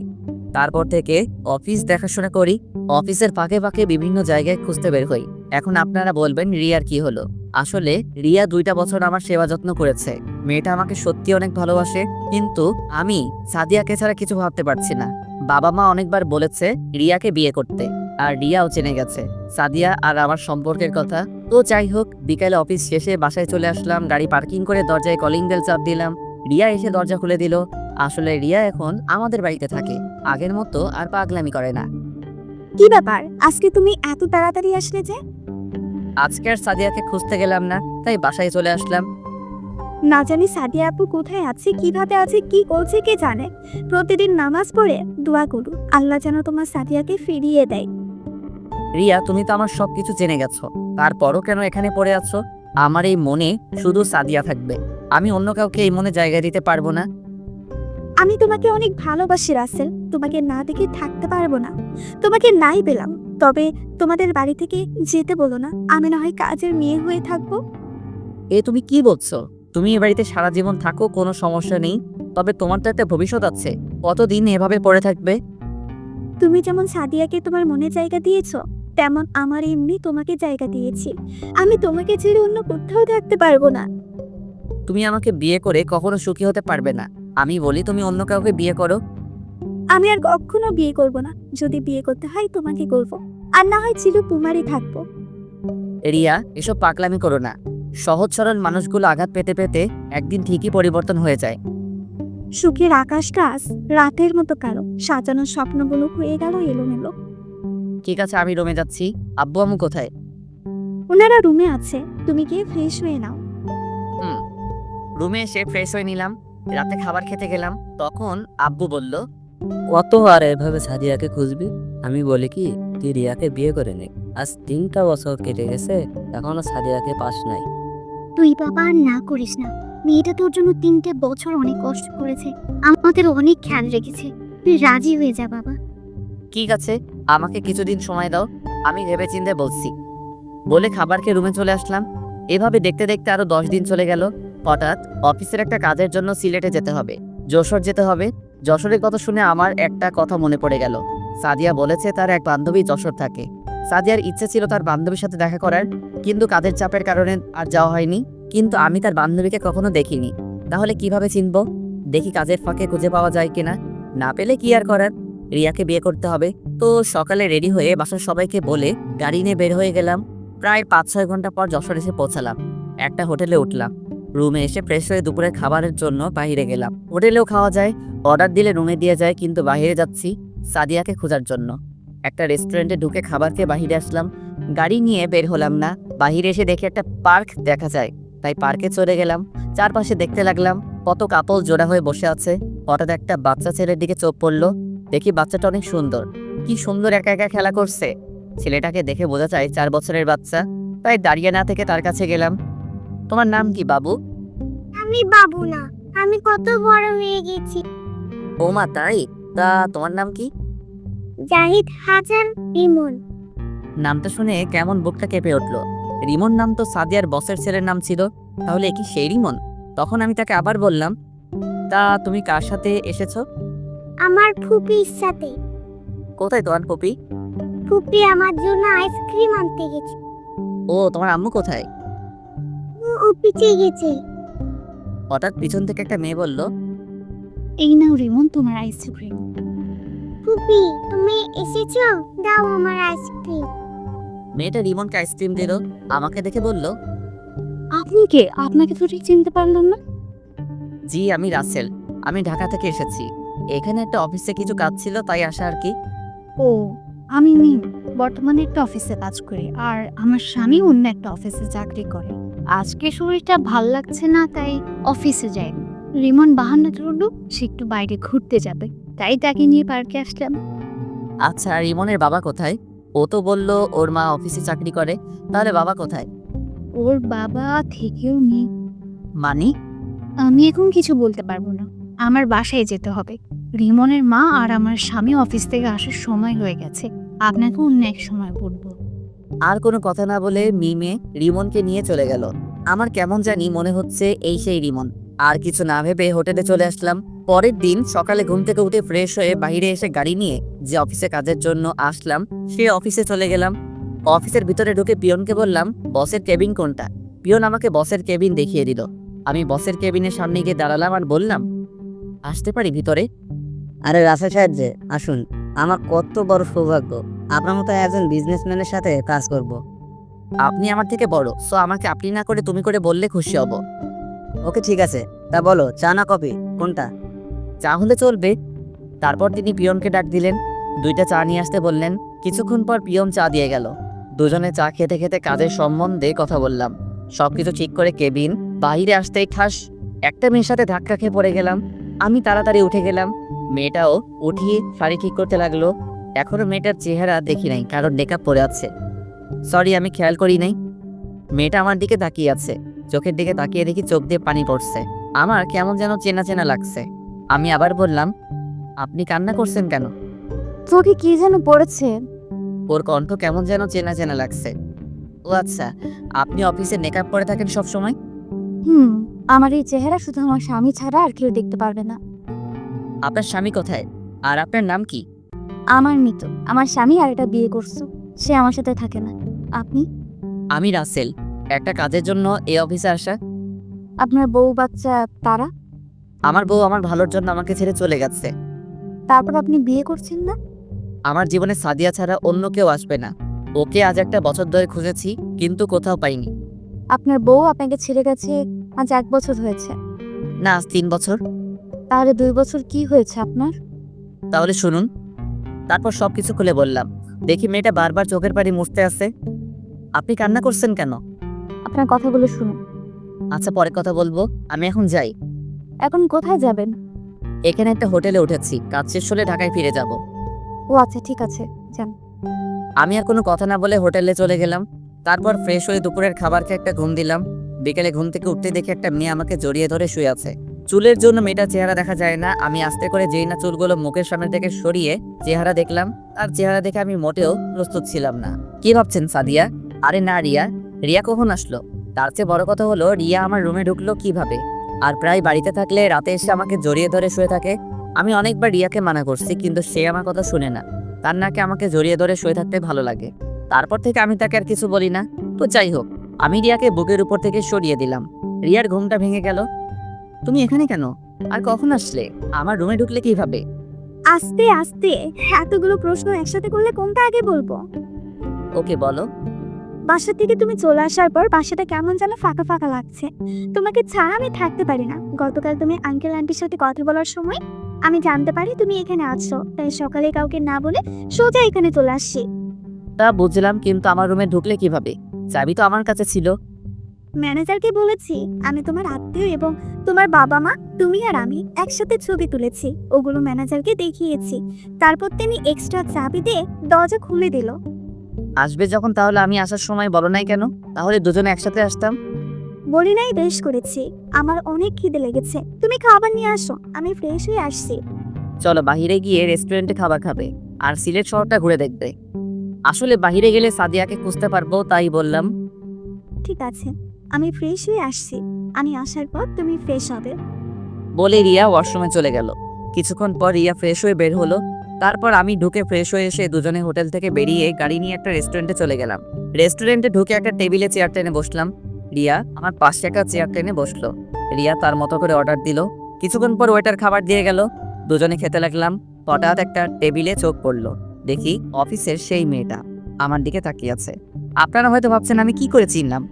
তারপর থেকে অফিস দেখাশোনা করি, অফিসের ফাঁকে ফাঁকে বিভিন্ন জায়গায় খুঁজতে বের হই। এখন আপনারা বলবেন রিয়ার কি হলো? আসলে রিয়া 2টা বছর আমার সেবা যত্ন করেছে। মেয়েটা আমাকে সত্যি অনেক ভালোবাসে, কিন্তু আমি সাদিয়াকে ছাড়া কিছু ভাবতে পারছি না। বাবা মা অনেকবার বলেছে রিয়াকে বিয়ে করতে, আর রিয়াও জেনে গেছে সাদিয়া আর আমার সম্পর্কের কথা। তো যাই হোক, বিকালে অফিস শেষে বাসায় চলে আসলাম। গাড়ি পার্কিং করে দরজায় কলিং বেল চাপ দিলাম। রিয়া এসে দরজা খুলে দিল। আসলে রিয়া এখন আমাদের বাড়িতে থাকে, আগের মতো আর পাগলামি করে না। কি ব্যাপার, আজকে তুমি এত তাড়াতাড়ি আসলে যে? আজকে আর সাদিয়াকে খুঁজতে গেলাম না, তাই বাসায় চলে আসলাম। না জানি সাদিয়া আপু কোথায় আছে, কিভাবে আছে, কি করছে কে জানে। প্রতিদিন নামাজ পড়ে দোয়া করু আল্লাহ যেন তোমার সাদিয়াকে ফিরিয়ে দেয়। রিয়া, তুমি তো আমার সবকিছু জেনে গেছো, তারপরও কেন এখানে পড়ে আছো? আমার এই মনে শুধু সাদিয়া থাকবে। আমি অন্য কাউকে এই মনে জায়গা দিতে পারবো না। আমি তোমাকে অনেক ভালোবাসি রাসেল, তোমাকে না দেখে থাকতে পারবো না। তোমাকে নাই পেলাম, তবে তোমাদের বাড়ি থেকে যেতে বলো না, আমি না হয় কাজের মেয়ে হয়ে থাকবো। এ তুমি কি বলছো? তুমি এ বাড়িতে সারা জীবন থাকো, কোনো সমস্যা নেই, তবে তোমার তো একটা ভবিষ্যৎ আছে। কতদিন এভাবে পড়ে থাকবে? তুমি যেমন সাদিয়াকে তোমার মনে জায়গা দিয়েছো, তেমন আমার এমনি তোমাকে জায়গা দিয়েছি। আমি তোমাকে ছেড়ে অন্য কোথাও থাকতে পারবো না। তুমি আমাকে বিয়ে করে কখনো সুখী হতে পারবে না। আমি বলি তুমি অন্য কাউকে বিয়ে করো। আমি আর কখনো বিয়ে করব না। যদি বিয়ে করতে হয় তোমাকে করবো, আর না হয় চিরকুমারী থাকবো। রিয়া, এসব পাগলামি করো না। সহজ সরল মানুষগুলো আঘাত পেতে পেতে একদিন ঠিকই পরিবর্তন হয়ে যায়। সুখের আকাশটা আজ রাতের মতো কালো, সাজানো স্বপ্নগুলো হয়ে গেল এলোমেলো। ঠিক আছে, আমি রুমে যাচ্ছি। আব্বু আম্মু কোথায়? ওনারা রুমে আছে, তুমি গিয়ে ফ্রেশ হয়ে নাও। রুমে এসে ফ্রেশ হয়ে নিলাম। রাতে খাবার খেতে গেলাম, তখন আব্বু বলল, কত আর এভাবে সাদিয়াকে খুঁজবি? আমি বলি কি, তুই রিয়াকে বিয়ে করে নে। আজ 3টা বছর কেটে গেছে, এখনো সাদিয়াকে পাস নাই। তুই বাবা আর না করিস না। মেয়েটা তোর জন্য 3টে বছর অনেক কষ্ট করেছে, আমাদের অনেক খেয়াল রেখেছে। তুই রাজি হয়ে যা বাবা। ঠিক আছে, আমাকে কিছুদিন সময় দাও, আমি ভেবেচিন্তে বলছি। বলে খাবার খেয়ে রুমে চলে আসলাম। এভাবে দেখতে দেখতে আরো 10 দিন চলে গেল। হঠাৎ অফিসের একটা কাজের জন্য সিলেটে যেতে হবে, যশোর যেতে হবে। যশোরের কথা শুনে আমার একটা কথা মনে পড়ে গেল। সাদিয়া বলেছে তার এক বান্ধবী যশোর থাকে। সাদিয়ার ইচ্ছে ছিল তার বান্ধবীর সাথে দেখা করার, কিন্তু কাজের চাপের কারণে আর যাওয়া হয়নি। কিন্তু আমি তার বান্ধবীকে কখনো দেখিনি, তাহলে কিভাবে চিনবো? দেখি কাজের ফাঁকে খুঁজে পাওয়া যায় কিনা। না পেলে কি আর করার, রিয়াকে বিয়ে করতে হবে। তো সকালে রেডি হয়ে বাসার সবাইকে বলে গাড়ি নিয়ে বের হয়ে গেলাম। প্রায় 5-6 ঘন্টা পর যশোর এসে পৌঁছালাম। একটা হোটেলে উঠলাম। রুমে এসে ফ্রেশ হয়ে দুপুরের খাবারের জন্য বাইরে গেলাম। হোটেলেও খাওয়া যায়, অর্ডার দিলে রুমে দিয়ে যায়, কিন্তু বাইরে যাচ্ছি সাদিয়াকে খোঁজার জন্য। একটা রেস্টুরেন্টে ঢুকে খাবার খেয়ে বাইরে আসলাম। গাড়ি নিয়ে বের হলাম না, বাইরে এসে দেখে একটা পার্ক দেখা যায়, তাই পার্কে চলে গেলাম। চারপাশে দেখতে লাগলাম কত কাপল জোড়া হয়ে বসে আছে। হঠাৎ একটা বাচ্চা ছেলের দিকে চোখ পড়লো। দেখি বাচ্চাটা অনেক সুন্দর, কি সুন্দর একা একা খেলা করছে। ছেলেটাকে দেখে বোঝা যায় 4 বছরের বাচ্চা, তাই দাঁড়িয়ে না থেকে তার কাছে গেলাম। তোমার নাম কি বাবু? আমি বাবু না, আমি কত বড় হয়ে গেছি। ও মা, তাই? তা তোমার নাম কি? জাহিদ হাসান ইমন। নামটা শুনে কেমন বুকটা কেঁপে উঠলো। রিমন নাম তো সাদিয়ার বসের ছেলের নাম ছিল, তাহলে কি সেই রিমন? তখন আমি তাকে আবার বললাম, তা তুমি কার সাথে এসেছো? আমার ফুপির সাথে। কোথায় তোমার পপি? ফুপি আমার জন্য আইসক্রিম আনতে গেছে। ও, তোমার আম্মু কোথায়? ও পিছিয়ে গেছে। হঠাৎ পিছন থেকে একটা মেয়ে বলল, এই নাও রিমন তোমার আইসক্রিম। ফুপি তুমি এসেছো, দাও আমার আইসক্রিম। মেয়েটা রিমনকে আইসক্রিম দিল। আমাকে দেখে বলল, আপনি কে? আপনাকে তো ঠিক চিনতে পারলাম না। জি আমি রাসেল, আমি ঢাকা থেকে এসেছি। এখানে একটা অফিসে কিছু কাজ ছিল, তাই আসা আর কি। ও, আমি মিম, বর্তমানে একটা অফিসে কাজ করি আর আমার স্বামী অন্য একটা অফিসে চাকরি করে। আজকে শরীরটা ভাল লাগছে না, তাই অফিসে যাই। রিমন বাহানা করলো সে একটু বাইরে ঘুরতে যাবে, তাই তাকে নিয়ে পার্কে আসলাম। আচ্ছা, রিমনের বাবা কোথায়? ও তো বলল ওর মা অফিসে চাকরি করে, তাহলে বাবা কোথায়? ওর বাবা থেকেও নেই। মানি? আমি এখন কিছু বলতে পারবো না, আমার বাসায় যেতে হবে। রিমনের মা আর আমার স্বামী অফিস থেকে আসার সময় হয়ে গেছে, আপনাকে অন্য এক সময় বলবো। আর কোনো কথা না বলে মিমে রিমনকে নিয়ে চলে গেল। আমার কেমন জানি মনে হচ্ছে এই সেই রিমন। আর কিছু না ভেবে হোটেলে চলে আসলাম। পরের দিন সকালে ঘুম থেকে উঠে ফ্রেশ হয়ে বাইরে এসে গাড়ি নিয়ে যে অফিসে কাজের জন্য আসলাম সে অফিসে চলে গেলাম। অফিসের ভিতরে ঢুকে পিয়নকে বললাম, বসের কেবিন কোনটা? পিয়ন আমাকে বসের কেবিন দেখিয়ে দিল। আমি বসের কেবিনের সামনে গিয়ে দাঁড়ালাম আর বললাম, আসতে পারি ভিতরে? আরে রাসেল সাহেব যে, আসুন। আমার কত বড় সৌভাগ্য আপনার মতো একজন বিজনেসম্যানের সাথে কাজ করব। আপনি আমার থেকে বড়, সো আমাকে আপনি না করে তুমি করে বললে খুশি হব। ওকে ঠিক আছে, তা বলো চা না কফি কোনটা? চা হলে চলবে। তারপর তিনি পিয়নকে ডাক দিলেন, 2টা চা নিয়ে আসতে বললেন। কিছুক্ষণ পর পিয়ন চা দিয়ে গেল। দুজনে চা খেতে খেতে কাজের সম্বন্ধে কথা বললাম। সবকিছু ঠিক করে কেবিন বাইরে আসতেই ঠাস একটা মেয়ের সাথে ধাক্কা খেয়ে পড়ে গেলাম। আমি তাড়াতাড়ি উঠে গেলাম। মেয়েটাও উঠিয়ে শাড়ি ঠিক করতে লাগলো। এখনো মেয়েটার চেহারা দেখি নাই, কারণ মেকআপ পরে আছে। সরি, আমি খেয়াল করি নাই। মেয়েটা আমার দিকে তাকিয়ে আছে। চোখের দিকে তাকিয়ে দেখি চোখ দিয়ে পানি পড়ছে। আমার কেমন যেন চেনা চেনা লাগছে। আমি আবার বললাম, আপনি কান্না করছেন কেন? চোখে কি যেন পড়েছে। ওর কণ্ঠ কেমন যেন চেনা চেনা লাগছে। ও আচ্ছা, আপনি অফিসে মেকআপ পরে থাকেন সব সময়? আমার এই চেহারা শুধু আমার স্বামী ছাড়া আর কেউ দেখতে পারবে না। আপনার স্বামী কোথায়? আর আপনার নাম কি? আমার মৃত, আমার স্বামী আর একটা বিয়ে করছো, সে আমার সাথে থাকে না। আপনি? আমি রাসেল, একটা কাজের জন্য এই অফিসে আসা। আপনার বউ বাচ্চা তারা? আমার বউ আমার ভালোর জন্য আমাকে ছেড়ে চলে গেছে। তারপর আপনি বিয়ে করছেন না? আমার জীবনে সাদিয়া ছাড়া অন্য কেউ আসবে না। ওকে আজ একটা বছর ধরে খুঁজেছি, কিন্তু কোথাও পাইনি। আপনার বউ আপনাকে ছেড়ে গেছে আজ 1 বছর হয়েছে, না, আজ 3 বছর। তাহলে 2 বছর কি হয়েছে আপনার? তাহলে শুনুন। তারপর সবকিছু খুলে বললাম। দেখি মেয়েটা বারবার চোখের পানি মুছতে আছে। আপনি কান্না করছেন কেন? আপনার কথাগুলো শুনুন। আচ্ছা, পরে কথা বলবো, আমি এখন যাই। এখন কোথায় যাবেন? এখানে একটা হোটেলে উঠেছি, কাজ শেষ হলে ঢাকায় ফিরে যাব। ও আচ্ছা, ঠিক আছে, যান। আমি আর কোনো কথা না বলে হোটেলে চলে গেলাম। তারপর ফ্রেশ হয়ে দুপুরের খাবার খেয়ে একটা ঘুম দিলাম। বিকেলে ঘুম থেকে উঠতে দেখি একটা মেয়ে আমাকে জড়িয়ে ধরে শুয়ে আছে। চুলের জন্য মেয়েটার চেহারা দেখা যায় না। আমি আস্তে করে যেই না চুলগুলো মুখের সামনে থেকে সরিয়ে চেহারা দেখলাম। আর চেহারা দেখে আমি মোটেও প্রস্তুত ছিলাম না। কি ভাবছেন সাদিয়া? আরে না, রিয়া। রিয়া কখন আসলো? তার চেয়ে বড় কথা হলো, রিয়া আমার রুমে ঢুকলো কিভাবে? আর প্রায় বাড়িতে থাকলে রাতে এসে আমাকে জড়িয়ে ধরে শুয়ে থাকে। আমি অনেকবার রিয়াকে মানা করছি, কিন্তু সে আমার কথা শুনে না। তার নাকি আমাকে জড়িয়ে ধরে শুয়ে থাকতে ভালো লাগে। তারপর থেকে আমি তাকে আর কিছু বলি না। তো যাই হোক, আমি রিয়াকে বুকের উপর থেকে সরিয়ে দিলাম। রিয়ার ঘুমটা ভেঙে গেল। তুমি এখানে কেন? আর কখন আসলে? আমার রুমে ঢুকলে কিভাবে? আস্তে আস্তে, এতগুলো প্রশ্ন একসাথে করলে কোনটা আগে বলবো? ওকে বলো। বাসা থেকে তুমি চলে আসার পর বাসাটা কেমন যেন ফাঁকা ফাঁকা লাগছে। তোমাকে ছাড়া আমি থাকতে পারি না। গতকাল তুমি আঙ্কেল আন্টির সাথে কথা বলার সময় আমি জানতে পারি তুমি এখানে আছো, তাই সকালে কাউকে না বলে সোজা এখানে চলে আসছি। তা বুঝলাম, কিন্তু আমার রুমে ঢুকলে কিভাবে? চাবি তো আমার কাছে ছিল। ম্যানেজারকে বলেছি আমি তোমার আত্মীয় এবং তোমার বাবা মা তুমি আর আমি একসাথে ছবি তুলেছি, ওগুলো ম্যানেজারকে দেখিয়েছি। তারপর তিনি এক্সট্রা চাবি দিয়ে দরজা খুলে দিল। আসবে যখন, তাহলে আমি আসার সময় বলো নাই কেন? তাহলে দুজনে একসাথে আসতাম। বলি নাই বেশ করেছি, আমার অনেক খিদে লেগেছে, তুমি খাবার নিয়ে আসো, আমি ফ্রেশ হয়ে আসছি। চলো বাহিরে গিয়ে রেস্টুরেন্টে খাবার খাবে আর সিলেট শহরটা ঘুরে দেখবে। আসলে বাইরে গেলে সাদিয়াকে খুঁজতে পারবো তাই বললাম। ঠিক আছে, আমি ফ্রেশ হয়ে আসছি। আমি আসার পর তুমি ফ্রেশ হবে। বলে রিয়া ওয়াশরুমে চলে গেল। কিছুক্ষণ পর রিয়া ফ্রেশ হয়ে বের হলো। তারপর আমি ঢুকে ফ্রেশ হয়ে এসে দুজনে হোটেল থেকে বেরিয়ে গাড়ি নিয়ে একটা রেস্টুরেন্টে চলে গেলাম। রেস্টুরেন্টে ঢুকে একটা টেবিলে চেয়ার টেনে বসলাম। রিয়া আমার পাশে একটা চেয়ার টেনে বসলো। রিয়া তার মতো করে অর্ডার দিল। কিছুক্ষণ পর ওয়েটার খাবার দিয়ে গেল। দুজনে খেতে লাগলাম। হঠাৎ একটা টেবিলে চোখ পড়লো। দেখি অফিসের সেই মেয়েটা আমার দিকে তাকিয়ে আছে। আপনারা হয়তো ভাবছেন আমি কি করে চিনলাম।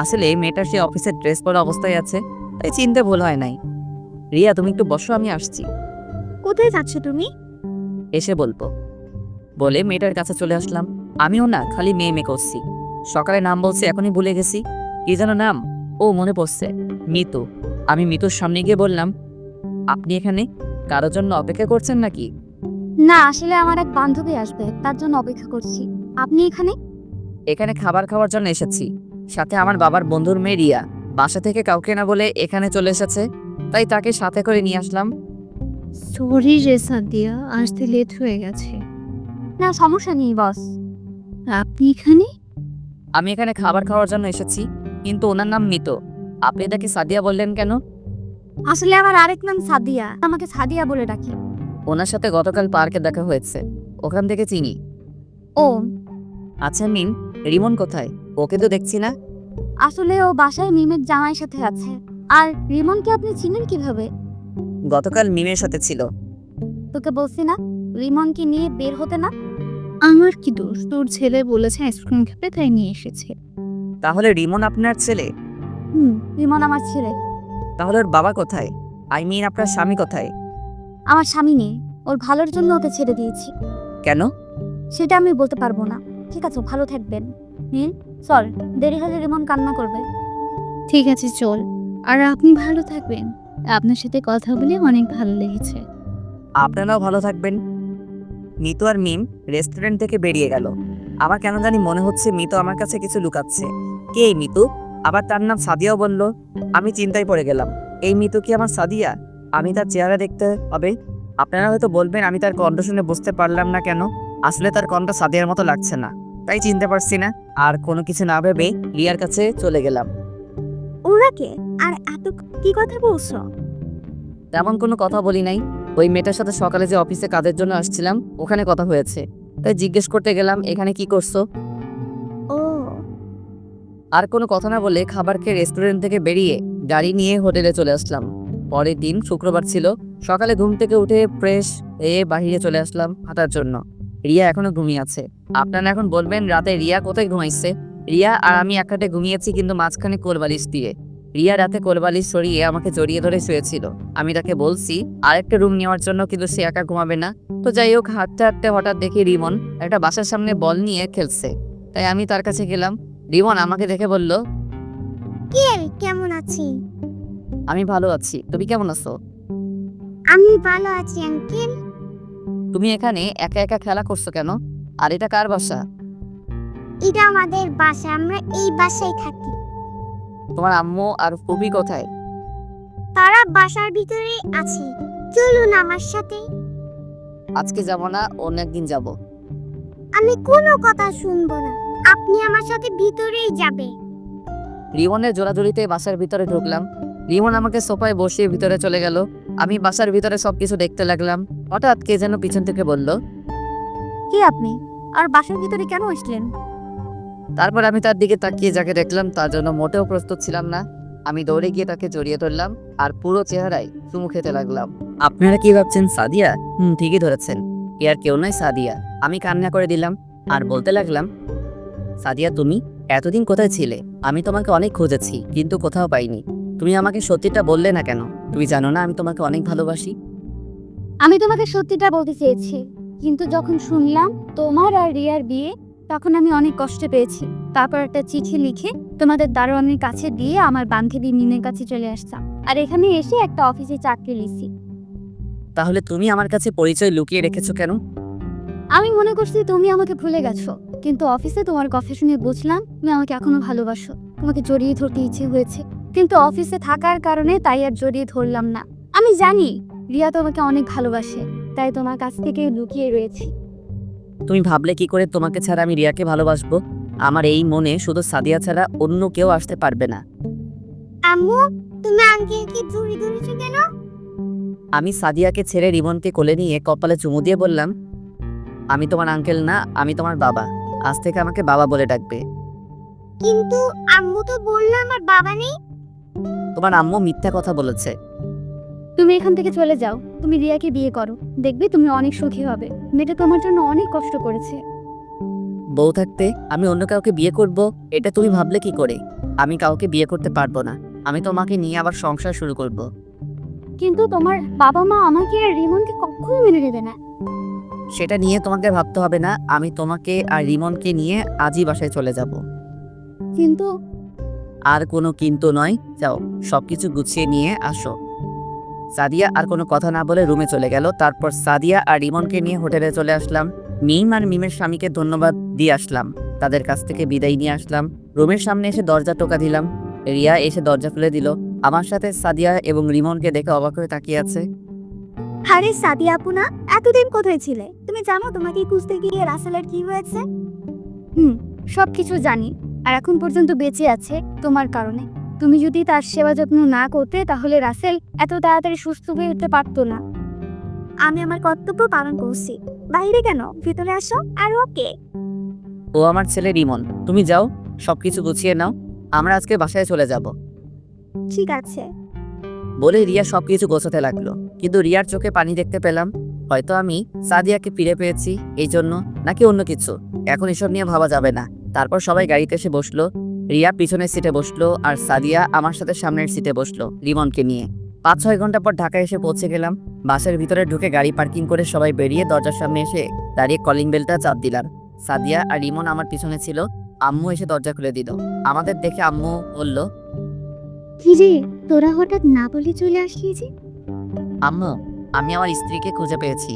আসলে মেয়েটা সে অফিসের ড্রেস পরা অবস্থায় আছে, তাই চিনতে ভুল হয় নাই। রিয়া তুমি একটু বসো, আমি আসছি। কোথায় যাচ্ছ তুমি? এসে বলবো বলে মেয়েটার কাছে চলে আসলাম। আমিও না খালি মেয়ে মেয়ে করছি। সকালে নাম বলছে এখনই ভুলে গেছি। কি যেন নাম? ও মনে পড়ছে, মিতু। আমি মিতুর সামনে গিয়ে বললাম, আপনি এখানে কারোর জন্য অপেক্ষা করছেন নাকি? না, আসলে আমার এক বান্ধবী আসবে, তার জন্য অপেক্ষা করছি। আপনি এখানে? এখানে খাবার খাওয়ার জন্য এসেছি। সাথে আমার বাবার বন্ধুর মেয়ে রিয়া বাসা থেকে কাউকে না বলে এখানে চলে এসেছে, তাই তাকে সাথে করে নিয়ে আসলাম। সরি রে সাদিয়া, আসতে লেট হয়ে গেছে। না, সমস্যা নেই বস। আপনি এখানে? আমি এখানে খাবার খাওয়ার জন্য এসেছি, কিন্তু ওনার নাম মিতু। আপনি তাকে সাদিয়া বললেন কেন? আসলে আমার আরেক নাম সাদিয়া, আমাকে সাদিয়া বলে ডাকে। ওনার সাথে গতকাল পার্কে দেখা হয়েছে, ওখান থেকে চিনি। ও, আচ্ছা মিম, রিমন কোথায়? ওকে তো দেখছি না। আসলে ও বাসায় মিমের জামাইয়ের সাথে আছে। আর রিমনকে আপনি চিনেন কিভাবে? গতকাল মিমের সাথে ছিল। তোকে বলছি না রিমনকে নিয়ে বের হতে না। আমার কি দোষ? তোর ছেলে বলেছে আইসক্রিম খেতে, তাই নিয়ে এসেছে। তাহলে রিমন আপনার ছেলে? রিমন আমার ছেলে। তাহলে ওর বাবা কোথায়? আই মিন আপনার স্বামী কোথায়? আমার স্বামী নেই, ওর ভালোর জন্য ওকে ছেড়ে দিয়েছি। কেন? সেটা আমি বলতে পারবো না। ঠিক আছে, ভালো থাকবেন। চল, দেরি হলে রিমন কান্না করবে। ঠিক আছে চল, আর আপনি ভালো থাকবেন। আপনার সাথে কথা বলে অনেক ভালো লেগেছে। আপনারাও ভালো থাকবেন। মিতু আর মিম রেস্টুরেন্ট থেকে বেরিয়ে গেল। আমার কেন জানি মনে হচ্ছে মিতু আমার কাছে কিছু লুকাচ্ছে। কে এই মিতু? আবার তার নাম সাদিয়াও বলল। আমি চিন্তায় পড়ে গেলাম, এই মিতু কি আমার সাদিয়া? আমি তার চেহারা দেখতে হবে। আপনারা হয়তো বলবেন আমি তার কণ্ঠ শুনে বুঝতে পারলাম না কেন। আসলে তার কণ্ঠ সাদিয়ার মতো লাগছে না, তাই চিনতে পারছি না। আর কোনো কিছু না ভেবে রিয়ার কাছে চলে গেলাম। ওরা কে? আর এত কি কথা বলছো? তেমন কোনো কথা বলি নাই। ওই মেয়েটার সাথে সকালে যে অফিসে কাজের জন্য আসছিলাম ওখানে কথা হয়েছে, তাই জিজ্ঞেস করতে গেলাম এখানে কি করছো। ও, আর কোনো কথা না বলে খাবার খেয়ে রেস্টুরেন্ট থেকে বেরিয়ে গাড়ি নিয়ে হোটেলে চলে আসলাম। পরের দিন শুক্রবার ছিল। সকালে ঘুম থেকে উঠে ফ্রেশ হয়ে বাহিরে চলে আসলাম হাঁটার জন্য। রিয়া এখনো ঘুমিয়ে আছে। আপনারা এখন বলবেন রাতে রিয়া কোথায় ঘুমাইছে? রিয়া আর আমি এক খাটে ঘুমিয়েছি, কিন্তু মাঝখানে কোলবালিশ দিয়ে। রিয়া রাতে কোলবালিশ সরিয়ে আমাকে জড়িয়ে ধরে শুয়েছিল। আমি তাকে বলছি আরেকটা রুম নেওয়ার জন্য, কিন্তু সে একা ঘুমাবে না। তো যাই হোক, হাঁটতে হাঁটতে হঠাৎ দেখি রিমন একটা বাসার সামনে বল নিয়ে খেলছে, তাই আমি তার কাছে গেলাম। রিমন আমাকে দেখে বলল, কেমন আছি? আমি ভালো আছি, তুমি কেমন আছো? আমি ভালো আছি আঙ্কেল। তুমি এখানে একা একা খেলা করছো কেন? আর এটা কার বাসা? এটা আমাদের বাসা, আমরা এই বাসায় থাকি। তোমার আম্মু আর ফুবি কোথায়? তারা বাসার ভিতরে আছে। চলুন আমার সাথে। আজকে যাব না, অন্য একদিন যাব। আমি কোনো কথা শুনবো না, আপনি আমার সাথে ভিতরেই যাবে। রিমনের জোড়াজুড়িতে বাসার ভিতরে ঢুকলাম। রিমন আমাকে সোফায় বসিয়ে ভিতরে চলে গেল। আমি বাসার ভিতরে সবকিছু দেখতে লাগলাম। হঠাৎ কে যেন পিছন থেকে বলল, কে আপনি? আর বাসার ভিতরে কেন আসলেন? তারপর আমি তার দিকে তাকিয়ে যাকে দেখলাম তার জন্য মোটেও প্রস্তুত ছিলাম না। আমি দৌড়ে গিয়ে তাকে জড়িয়ে ধরলাম আর পুরো চেহারায় চুমু খেতে লাগলাম। আপনারা কি ভাবছেন সাদিয়া? ঠিকই ধরেছেন, এ আর কেউ নয়, সাদিয়া। আমি কান্না করে দিলাম আর বলতে লাগলাম, সাদিয়া তুমি এতদিন কোথায় ছিলে? আমি তোমাকে অনেক খুঁজেছি, কিন্তু কোথাও পাইনি। তুমি আমাকে সত্যিটা বললে না কেন? তুমি জানো না আমি তোমাকে অনেক ভালোবাসি। আমি তোমাকে সত্যিটা বলতে চেয়েছি, কিন্তু যখন শুনলাম তোমার আর রিয়ার বিয়ে, তখন আমি অনেক কষ্ট পেয়েছি। তারপর একটা চিঠি লিখে তোমাদের দারোয়ানের কাছে দিয়ে আমার বান্ধবী মিমের কাছে চলে আসতাম। আর এখানে এসে একটা অফিসে চাকরি নিছি। তাহলে তুমি আমার কাছে পরিচয় লুকিয়ে রেখেছো কেন? আমি মনে করছি তুমি আমাকে ভুলে গেছো, কিন্তু অফিসে তোমার কথা শুনে বুঝলাম তুমি আমাকে এখনো ভালোবাসো। তোমাকে জড়িয়ে ধরতে ইচ্ছে হয়েছে, কিন্তু অফিসে থাকার কারণে তাই আর জড়িয়ে ধরলাম না। আমি জানি রিয়া তোমাকে অনেক ভালোবাসে, তাই তোমার কাছ থেকে লুকিয়ে রয়েছি। তুমি ভাবলে কি করে তোমাকে ছাড়া আমি রিয়াকে ভালোবাসবো? আমার এই মনে শুধু সাদিয়া ছাড়া অন্য কেউ আসতে পারবে না। আম্মু, তুমি আঙ্কেলকে জড়ি ধরেছো কেন? আমি সাদিয়াকে ছেড়ে রিমনকে কোলে নিয়ে কপালে চুমু দিয়ে বললাম, আমি তোমার আঙ্কেল না, আমি তোমার বাবা। আজ থেকে আমাকে বাবা বলে ডাকবে। কিন্তু আম্মু তো বললো আমার বাবা নেই। তোমার আম্মু মিথ্যা কথা বলেছে। তুমি এখান থেকে চলে যাও, তুমি রিয়াকে বিয়ে করো, দেখবে তুমি অনেক সুখী হবে। মেয়েটা তোমার জন্য অনেক কষ্ট করেছে। বউ থাকতে আমি অন্য কাউকে বিয়ে করব, এটা তুমি ভাবলে কি করে? আমি কাউকে বিয়ে করতে পারবো না। আমি তোমাকে নিয়ে আবার সংসার শুরু করব। কিন্তু তোমার বাবা মা আমাকে আর রিমনকে কখনো মেনে নেবে না। সেটা নিয়ে তোমাকে ভাবতে হবে না। আমি তোমাকে আর রিমনকে নিয়ে আজই বাসায় চলে যাব। কিন্তু আর কোনো কিন্তু নয়, যাও সবকিছু গুছিয়ে নিয়ে আসো। সাদিয়া আর কোনো কথা না বলে রুমে চলে গেল। তারপর সাদিয়া আর রিমনকে নিয়ে হোটেলে চলে আসলাম। মিম আর মিমের স্বামীকে ধন্যবাদ দিয়ে আসলাম, তাদের কাছ থেকে বিদায় নিয়ে আসলাম। রুমের সামনে এসে দরজা টোকা দিলাম। রিয়া এসে দরজা খুলে দিল। আমার সাথে সাদিয়া এবং রিমনকে দেখে অবাক হয়ে তাকিয়ে আছে। আরে সাদিয়া আপু না, এতদিন কোথায় ছিলে? তুমি জানো তোমাকে খুঁজতে গিয়ে রাসেলের কি হয়েছে? সবকিছু জানি, আর এখন পর্যন্ত বেঁচে আছে তোমার কারণে। তুমি যদি তার সেবা যত্ন না করতে তাহলে রাসেল এত তাড়াতাড়ি সুস্থ হয়ে উঠতে পারতো না। আমি আমার কর্তব্য পালন করছি। বাইরে কেন, ভিতরে আসো। আর ওকে, ও আমার ছেলে রিমন। তুমি যাও, সবকিছু গুছিয়ে নাও, আমরা আজকে বাসায় চলে যাব। ঠিক আছে। বলে রিয়া সবকিছু গোছাতে লাগলো। কিন্তু রিয়ার চোখে পানি দেখতে পেলাম। হয়তো আমি সাদিয়াকে ফিরে পেয়েছি এই জন্য, নাকি অন্য কিছু, এখন এসব নিয়ে ভাবা যাবে না। তারপর সবাই গাড়িতে এসে বসলো। রিয়া পিছনের সিটে বসলো আর সাদিয়া আমার সাথে সামনের সিটে বসলো রিমনকে নিয়ে। 5-6 ঘন্টা পর ঢাকায় এসে পৌঁছে গেলাম। বাসের ভিতরে ঢুকে গাড়ি পার্কিং করে সবাই বেরিয়ে দরজার সামনে এসে দাঁড়িয়ে কলিং বেলটা চাপ দিলাম। সাদিয়া আর রিমন আমার পিছনে ছিল। আম্মু এসে দরজা খুলে দিল। আমাদের দেখে আম্মু বলল, কি রে, তোরা হঠাৎ না বলে চলে আসলি যে? আম্মু, আমি আমার স্ত্রীকে খুঁজে পেয়েছি।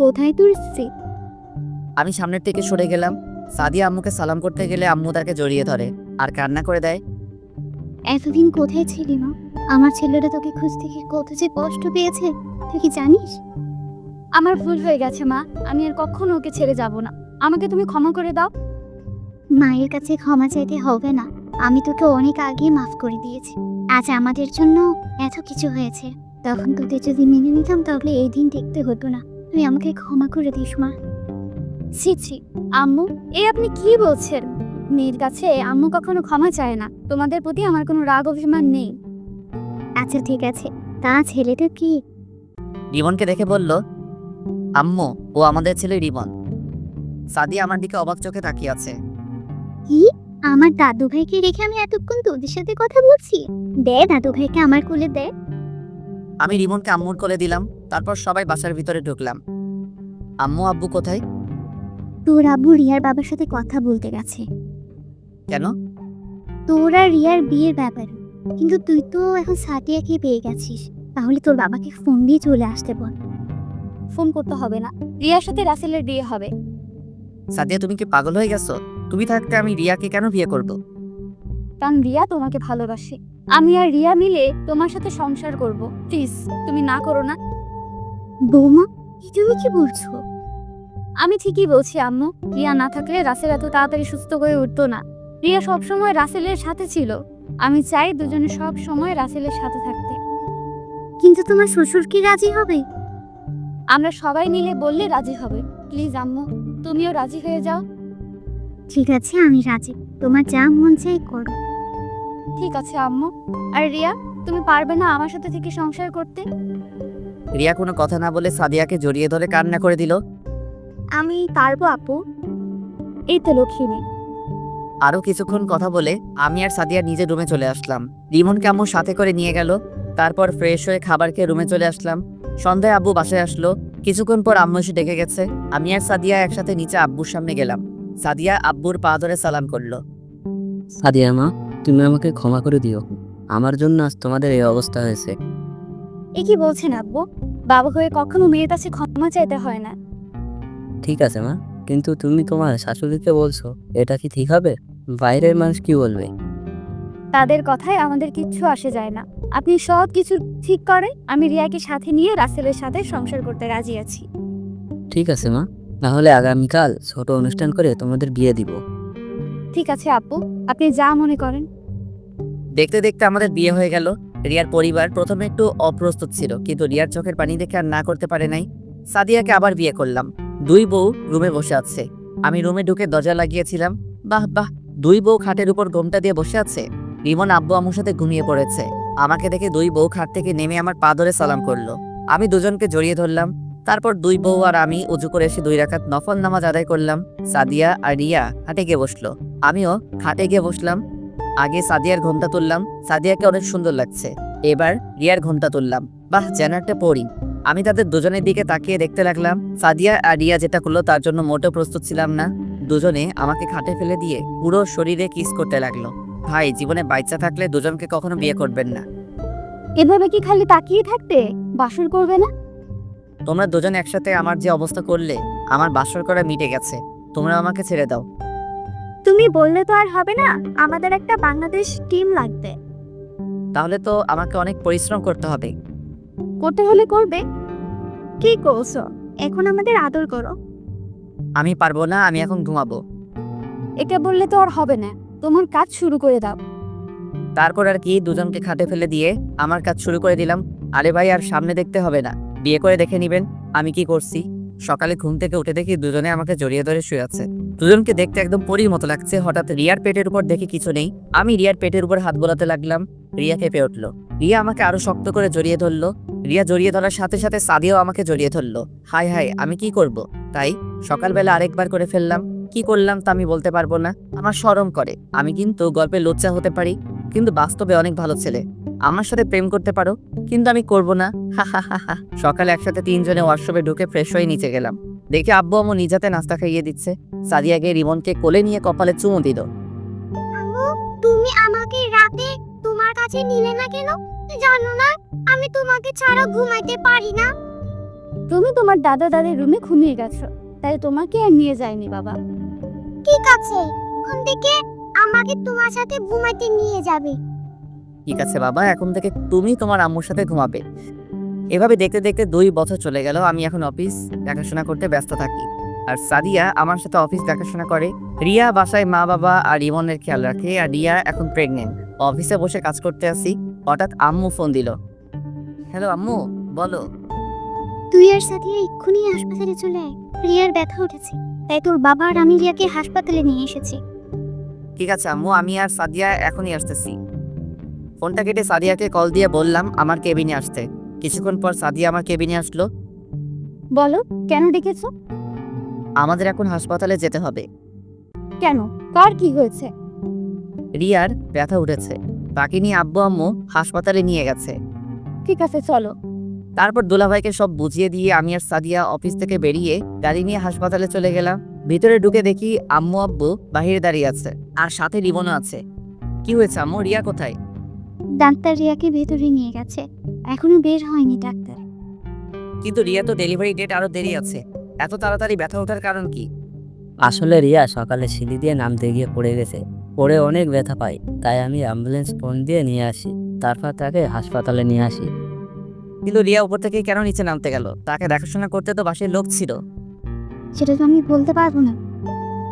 কোথায় তোর স্ত্রী? আমি সামনের থেকে সরে গেলাম। সাদিয়া আম্মুকে সালাম করতে গেলে আম্মু তাকে জড়িয়ে ধরে আর কান্না করে দেয়। এতদিন কোথায় ছিলি মা? আমার ছেলেটা তোকে খুঁজতে গিয়ে কত যে কষ্ট পেয়েছে তুই কি জানিস? আমার ভুল হয়ে গেছে মা, আমি আর কখনো ওকে ছেড়ে যাব না। আমাকে তুমি ক্ষমা করে দাও। মায়ের কাছে ক্ষমা চাইতে হবে না, আমি তোকে অনেক আগে মাফ করে দিয়েছি। আজ আমাদের জন্য এত কিছু হয়েছে, তখন তোদের যদি মেনে নিতাম তাহলে এই দিন দেখতে হতো না। তুই আমাকে ক্ষমা করে দিস মা। ছি ছি আম্মু, এই আপনি কি বলছেন? মেয়ের কাছে আম্মু কখনো ক্ষমা চায় না। তোমাদের প্রতি আমার কোনো রাগ অভিমান নেই। আচ্ছা ঠিক আছে, তা ছেলেটা কি? রিমনকে দেখে বলল, আম্মু, ও আমাদের ছেলে রিমন। সাদিয়া আমার দিকে অবাক চোখে তাকিয়ে আছে। কি? আমার দাদু ভাইকে রেখে আমি এতক্ষণ তোদের সাথে কথা বলছি? দে দাদু ভাইকে আমার কোলে দে। আমি রিমনকে আম্মুর কোলে দিলাম। তারপর সবাই বাসার ভিতরে ঢুকলাম। আম্মু আব্বু কোথায়? তোর আব্বু রিয়ার বাবার সাথে কথা বলতে গেছে কেন? তোর আর রিয়ার বিয়ের ব্যাপারে। কিন্তু তুই তো এখন সাদিয়াকে পেয়ে গেছিস, তাহলে তোর বাবাকে ফোন দিয়ে চলে আসতে বল। ফোন করতে হবে না, রিয়ার সাথে রাসেলের বিয়ে হবে। সাদিয়া, তুমি কি পাগল হয়ে গেছো? তুমি থাকতে আমি রিয়াকে কেন বিয়ে করব? কারণ রিয়া তোমাকে ভালোবাসে। আমি আর রিয়া মিলে তোমার সাথে সংসার করব। প্লিজ তুমি না করো না। বৌমা, তুমি কি বলছো? আমি ঠিকই বলছি আম্মু, রিয়া না থাকলে রাসেল এত তাড়াতাড়ি সুস্থ হয়ে উঠতো না। রিয়া সব সময় রাসেলের সাথে ছিল। আমি চাই দুজনে সব সময় রাসেলের সাথে থাকতে। কিন্তু তোমার শ্বশুর কি রাজি হবে? আমরা সবাই মিলে বললে রাজি হবে। প্লিজ আম্মু, তুমিও রাজি হয়ে যাও। ঠিক আছে, আমি রাজি। তোমার যা মন চাই করো। ঠিক আছে আম্মু। আর রিয়া, তুমি পারবে না আমার সাথে থেকে সংসার করতে? রিয়া কোনো কথা না বলে সাদিয়াকে জড়িয়ে ধরে কান্না করে দিল। আমি পারবো আপু। এই তো লক্ষ্মী। আরো কিছুক্ষণ কথা বলে আমি আর সাদিয়া নিজে রুমে চলে আসলাম। রিমনকে আম্মু সাথে করে নিয়ে গেল। তারপর ফ্রেশ হয়ে খাবার খেয়ে রুমে চলে আসলাম। সন্ধ্যায় আব্বু বাসায় আসলো। কিছুক্ষণ পর আম্মু এসে ডেকে গেছে। আমি আর সাদিয়া একসাথে নিচে আব্বুর সামনে গেলাম। সাদিয়া আব্বুর পা ধরে সালাম করলো। সাদিয়া মা, তুমি আমাকে ক্ষমা করে দিও। আমার জন্য আজ তোমাদের এই অবস্থা হয়েছে। এ কি বলছেন আব্বু? বাবা হয়ে কখনো মেয়ের কাছে ক্ষমা চাইতে হয় না। ঠিক আছে মা, কিন্তু তুমি তোমার শাশুড়িকে বলছো, এটা কি ঠিক হবে? বাইরের মানুষ কি বলবে? তাদের কথায় আমাদের কিচ্ছু আসে যায় না। আপনি সব কিছু ঠিক করে আমি রিয়াকে সাথে নিয়ে রাসেলের সাথে সংসার করতে রাজি আছি। ঠিক আছে মা, না হলে আগামীকাল ছোট অনুষ্ঠান করে তোমাদের বিয়ে দিব। ঠিক আছে আপু, আপনি যা মনে করেন। দেখতে দেখতে আমাদের বিয়ে হয়ে গেল। রিয়ার পরিবার প্রথমে একটু অপ্রস্তুত ছিল, কিন্তু রিয়ার চোখের পানি দেখে আর না করতে পারে নাই। সাদিয়াকে আবার বিয়ে করলাম। দুই বউ রুমে বসে আছে। আমি রুমে ঢুকে দরজা লাগিয়েছিলাম। বাহ বাহ, দুই বউ খাটের উপর ঘোমটা দিয়ে বসে আছে। রিমন আব্বু আম্মুর সাথে ঘুমিয়ে পড়েছে। আমাকে দেখে দুই বউ খাট থেকে নেমে আমার পা ধরে সালাম করলো। আমি দুজনকে জড়িয়ে ধরলাম। তারপর দুই বউ আর আমি উজু করে এসে 2 রাকাত নফল নামাজ আদায় করলাম। সাদিয়া আর রিয়া খাটে গিয়ে বসলো। আমিও খাটে গিয়ে বসলাম। আগে সাদিয়ার ঘোমটা তুললাম। সাদিয়াকে অনেক সুন্দর লাগছে। এবার রিয়ার ঘোমটা তুললাম। বাহ, যেন একটা পরি। আমি তাদের দুজনের দিকে তাকিয়ে দেখতে লাগলাম। সাদিয়া আর রিয়া যেটা করলো তার জন্য মোটেও প্রস্তুত ছিলাম না। দুজনে আমাকে খাটে ফেলে দিয়ে পুরো শরীরে কিস করতে লাগলো। ভাই, জীবনে বাচ্চা থাকলে দুজনকে কখনো বিয়ে করবেন না। এভাবে কি খালি তাকিয়ে থাকতে? বাসর করবে না? তোমরা দুজন একসাথে আমার যে অবস্থা করলে, আমার বাসর করা মিটে গেছে। তোমরা আমাকে ছেড়ে দাও। তুমি বললে তো আর হবে না, আমাদের একটা বাংলাদেশ টিম লাগবে। তাহলে তো আমাকে অনেক পরিশ্রম করতে হবে। করতে হলে করবে। কি করছো? এখন আমাদের আদর করো। আমি পারবো না, আমি এখন ঘুমাবো। এটা বললে তো আর হবে না, তোমার কাজ শুরু করে দাও। তারপর আর কি, দুজনকে খাটে ফেলে দিয়ে আমার কাজ শুরু করে দিলাম। আরে ভাই, আর সামনে দেখতে হবে না, বিয়ে করে দেখে নিবেন আমি কি করছি। সকালে ঘুম থেকে উঠে দেখি দুজনে আমাকে জড়িয়ে ধরে শুয়ে আছে। দুজনকে দেখতে একদম পরীর মতো লাগছে। হঠাৎ রিয়ার পেটের উপর দেখি কিছু নেই। আমি রিয়ার পেটের উপর হাত বোলাতে লাগলাম। রিয়া কেঁপে উঠলো। রিয়া আমাকে আরো শক্ত করে জড়িয়ে ধরলো। রিয়া জড়িয়ে ধরার সাথে সাথে সাদিয়াও আমাকে জড়িয়ে ধরলো। হাই হাই, আমি কি করব? তাই সকালবেলা আরেকবার করে ফেললাম। কি করলাম তা আমি বলতে পারবো না, আমার শরম করে। আমি কিন্তু গল্পে লজ্জা হতে পারি, কিন্তু বাস্তবে অনেক ভালো ছেলে। আমার সাথে প্রেম করতে পারো, কিন্তু আমি করব না। হা হা হা হা। সকালে একসাথে 3 জনে ওয়াশরুমে ঢুকে ফ্রেশ হয়ে নিচে গেলাম। দেখে আব্বু আম্মু নিজেতে নাস্তা খাইয়ে দিচ্ছে। সাদিয়াকে রিমনকে কোলে নিয়ে কপালে চুমু দিল। আম্মু, তুমি আমাকে রাতে তোমার কাছে নিলে না কেন? জানো না আমি তোমাকে ছাড়া ঘুমাইতে পারি না। তুমি তোমার দাদা দাদির রুমে ঘুমিয়ে গেছো, তাই তোমাকে আর নিয়ে যায়নি বাবা। ঠিক আছে, কোন দিকে আমাকে তোমার সাথে ঘুমাইতে নিয়ে যাবে? ঠিক আছে বাবা, এখন থেকে তুমি তোমার আম্মুর সাথে ঘুমাবে। এভাবে দেখতে দেখতে 2 বছর চলে গেল। আমি এখন অফিস দেখাশোনা করতে ব্যস্ত থাকি, আর সাদিয়া আমার সাথে অফিস দেখাশোনা করে। রিয়া বাসায় মা বাবা আর রিমনের খেয়াল রাখে, আর রিয়া এখন প্রেগনেন্ট। অফিসে বসে কাজ করতে আসি, হঠাৎ আম্মু ফোন দিল। হ্যালো আম্মু, বলো। তুই আর সাথিয়া এক্ষুনি হাসপাতালে চলে আয়। রিয়ার ব্যথা উঠেছে, তাই তোর বাবা আর আমি রিয়াকে হাসপাতালে নিয়ে এসেছি। ঠিক আছে আম্মু, আমি আর সাদিয়া এখনই আসতেছি। ফোনটা কেটে সাদিয়াকে কল দিয়ে বললাম আমার কেবিনে আসতে। কিছুক্ষণ পর সাদিয়া আমার কেবিনে আসলো। বলো, কেন ডেকেছো? আমাদের এখন হাসপাতালে যেতে হবে। কেন, কার কি হয়েছে? রিয়ার ব্যথা উঠেছে, তাকে নিয়ে আব্বু আম্মু হাসপাতালে নিয়ে গেছে। ঠিক আছে চলো। তারপর দুলাভাইকে সব বুঝিয়ে দিয়ে আমি আর সাদিয়া অফিস থেকে বেরিয়ে গাড়ি নিয়ে হাসপাতালে চলে গেলাম। ভিতরে ঢুকে দেখি আম্মু আব্বু বাহিরে দাঁড়িয়ে আছে, আর সাথে রিমনও আছে। কি হয়েছে আম্মু, রিয়া কোথায়? ডাক্তার রিয়াকে ভেতরে নিয়ে গেছে, এখনো বের হয়নি ডাক্তার। কিন্তু রিয়া তো ডেলিভারি ডেট আরো দেরি আছে, এত তাড়াতাড়ি ব্যথা ওঠার কারণ কি? আসলে রিয়া সকালে সিঁড়ি দিয়ে নামতে গিয়ে পড়ে গেছে, পড়ে অনেক ব্যথা পায়। তাই আমি অ্যাম্বুলেন্স ফোন দিয়ে নিয়ে আসি, তারপর তাকে হাসপাতালে নিয়ে আসি। কিন্তু রিয়া উপর থেকে কেন নিচে নামতে গেল? তাকে দেখাশোনা করতে তো বাসায় লোক ছিল। সেটা তো আমি বলতে পারবো না।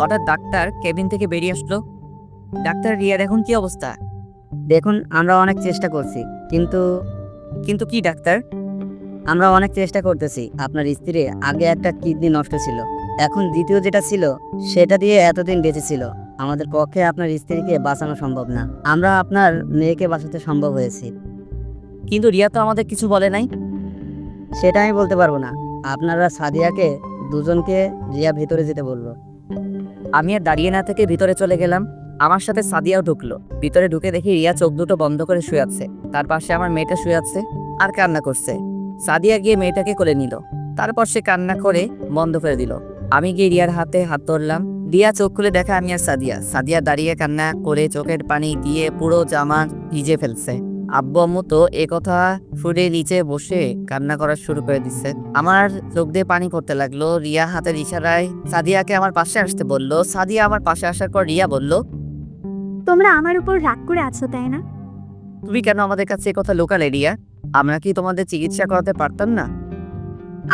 হঠাৎ ডাক্তার কেবিন থেকে বেরিয়ে আসলো। ডাক্তার, রিয়ার এখন কি অবস্থা? দেখুন, আমরা অনেক চেষ্টা করছি, কিন্তু কিন্তু কি ডাক্তার? আমরা অনেক চেষ্টা করতেছি। আপনার স্ত্রী আগে একটা কিডনি নষ্ট ছিল, এখন দ্বিতীয় যেটা ছিল সেটা দিয়ে এতদিন বেঁচে ছিল। আমাদের পক্ষে আপনার স্ত্রীকে বাঁচানো সম্ভব না। আমরা আপনার মেয়েকে বাঁচাতে সম্ভব হয়েছি। কিন্তু রিয়া তো আমাদের কিছু বলে নাই। সেটা আমি বলতে পারবো না। আপনারা সাদিয়াকে দুজনকে রিয়া ভেতরে যেতে বললো। আমি আর দাঁড়িয়ে না থেকে ভিতরে চলে গেলাম। আমার সাথে সাদিয়াও ঢুকলো। ভিতরে ঢুকে দেখি রিয়া চোখ দুটো বন্ধ করে শুয়ে আছে, তার পাশে আমার মেয়েটা শুয়ে আছে আর কান্না করছে। সাদিয়া গিয়ে মেয়েটাকে কোলে নিল, তারপর সে কান্না করে বন্ধ করে দিল। আমি গিয়ে রিয়ার হাতে হাত ধরলাম। রিয়া চোখ খুলে দেখা আমি আর সাদিয়া। সাদিয়া দাঁড়িয়ে কান্না করে চোখের পানি দিয়ে পুরো জামা ভিজে ফেলছে। আব্বু আম্মু তো কথা শুনে নিচে বসে কান্না করা শুরু করে দিচ্ছে। আমার চোখ দিয়ে পানি পড়তে লাগলো। রিয়া হাতের ইশারায় সাদিয়াকে আমার পাশে আসতে বলল। সাদিয়া আমার পাশে আসার পর রিয়া বলল, তোমরা আমার উপর রাগ করে আছো তাই না? তুমি কেন আমাদের কাছে কথা লোকালে রিয়া? আমরা কি তোমাদের চিকিৎসা করাতে পারতাম না?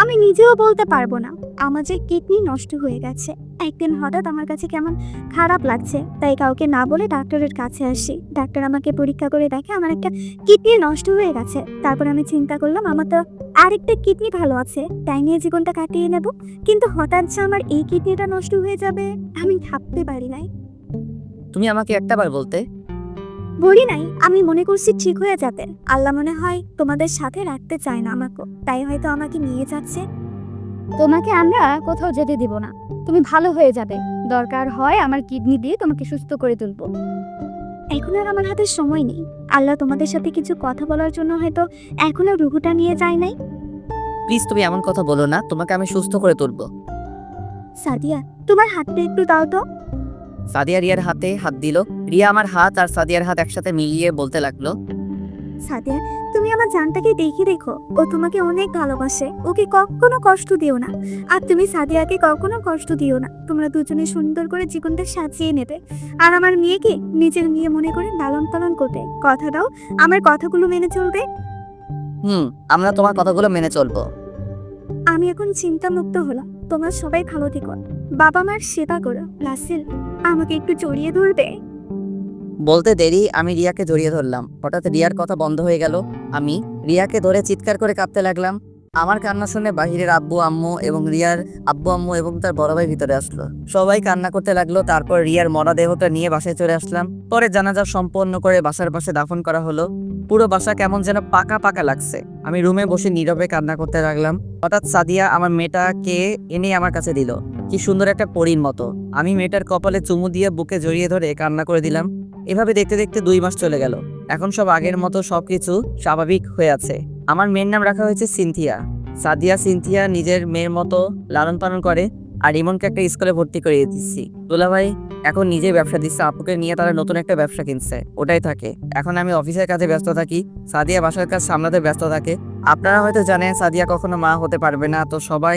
আমি নিজেও বলতে পারবো না। আমার যে কিডনি নষ্ট হয়ে গেছে। একদিন হঠাৎ আমার কাছে কেমন খারাপ লাগছে, তাই কাউকে না বলে ডাক্তারের কাছে আসি। ডাক্তার আমাকে পরীক্ষা করে দেখে আমার একটা কিডনি নষ্ট হয়ে গেছে। তারপর আমি চিন্তা করলাম আমার তো আরেকটা কিডনি ভালো আছে, তাই নিয়ে জীবনটা কাটিয়ে নেব। কিন্তু হঠাৎ যে আমার এই কিডনিটা নষ্ট হয়ে যাবে আমি ভাবতে পারি নাই। তুমি আমাকে একটাবার বলতে। বলি নাই, আমি মনে করছি ঠিক হয়ে যাবে। আল্লাহ মনে হয় তোমাদের সাথে রাখতে চায় না আমাকে, তাই হয়তো আমাকে নিয়ে যাচ্ছে। তোমাকে আমরা কোথাও যেতে দিব না, তুমি ভালো হয়ে যাবে। দরকার হয় আমার কিডনি দিয়ে তোমাকে সুস্থ করে তুলবো। এখন আর আমার হাতে সময় নেই। আল্লাহ তোমাদের সাথে কিছু কথা বলার জন্য হয়তো এখনো রুহুটা নিয়ে যায় নাই। প্লিজ তুমি এমন কথা বলো না, তোমাকে আমি সুস্থ করে তুলবো। সাদিয়া, তোমার হাতটা একটু দাও তো। সাদিয়া রিয়ার হাতে হাত দিল। রিয়া আমার হাত আর সাদিয়ার হাত একসাথে মিলিয়ে বলতে লাগলো, সাদিয়া, তুমি আমার জানটাকে দেখে দেখো, ও তোমাকে অনেক ভালোবাসে। ওকে কখনো কষ্ট দিও না, আর তুমি সাদিয়াকে কখনো কষ্ট দিও না। তোমরা দুজনে সুন্দর করে জীবনটা সাজিয়ে নেবে, আর আমার মেয়েকে নিজের মেয়ে মনে করে লালন পালন করবে। কথা দাও আমার কথাগুলো মেনে চলবে। আমরা তোমার কথাগুলো মেনে চলবো। আমি এখন চিন্তামুক্ত হলাম। তোমরা সবাই ভালো থেকো, বাবা মার সেবা করো। রাসেল, আমাকে একটু জড়িয়ে ধরবে? বলতে দেরি আমি রিয়াকে জড়িয়ে ধরলাম। হঠাৎ রিয়ার কথা বন্ধ হয়ে গেল। আমি রিয়াকে ধরে চিৎকার করে কাঁদতে লাগলাম। আমার কান্না শুনে বাহিরের আব্বু আম্মু এবং রিয়ার আব্বু আম্মু এবং তার বড় ভাই ভিতরে আসলো। সবাই কান্না করতে লাগলো। তারপর রিয়ার মরা দেহটা নিয়ে বাসায় চলে আসলাম। পরে জানাজা সম্পন্ন করে বাসার পাশে দাফন করা হলো। পুরো বাসা কেমন যেন পাকা পাকা লাগছে। আমি রুমে বসে নীরবে কান্না করতে লাগলাম। হঠাৎ সাদিয়া আমার মেয়েটাকে এনে আমার কাছে দিল, কি সুন্দর একটা পরীর মতো। আমি মেয়েটার কপালে চুমু দিয়ে বুকে জড়িয়ে ধরে কান্না করে দিলাম। এভাবে দেখতে দেখতে 2 মাস চলে গেল। এখন সব আগের মতো সবকিছু স্বাভাবিক হয়ে আছে। আমার মেয়ের নাম রাখা হয়েছে সিনথিয়া। সাদিয়া সিনথিয়া নিজের মেয়ের মতো লালন পালন করে, আর ইমনকে একটা স্কুলে ভর্তি করিয়ে দিচ্ছি। দুলাভাই এখন নিজে ব্যবসা দিচ্ছে, আপুকে নিয়ে তারা নতুন একটা ব্যবসা কিনছে, ওটাই থাকে। এখন আমি অফিসের কাজে ব্যস্ত থাকি, সাদিয়া বাসার কাজ সামলাতে ব্যস্ত থাকে। আপনারা হয়তো জানেন সাদিয়া কখনো মা হতে পারবে না, তো সবাই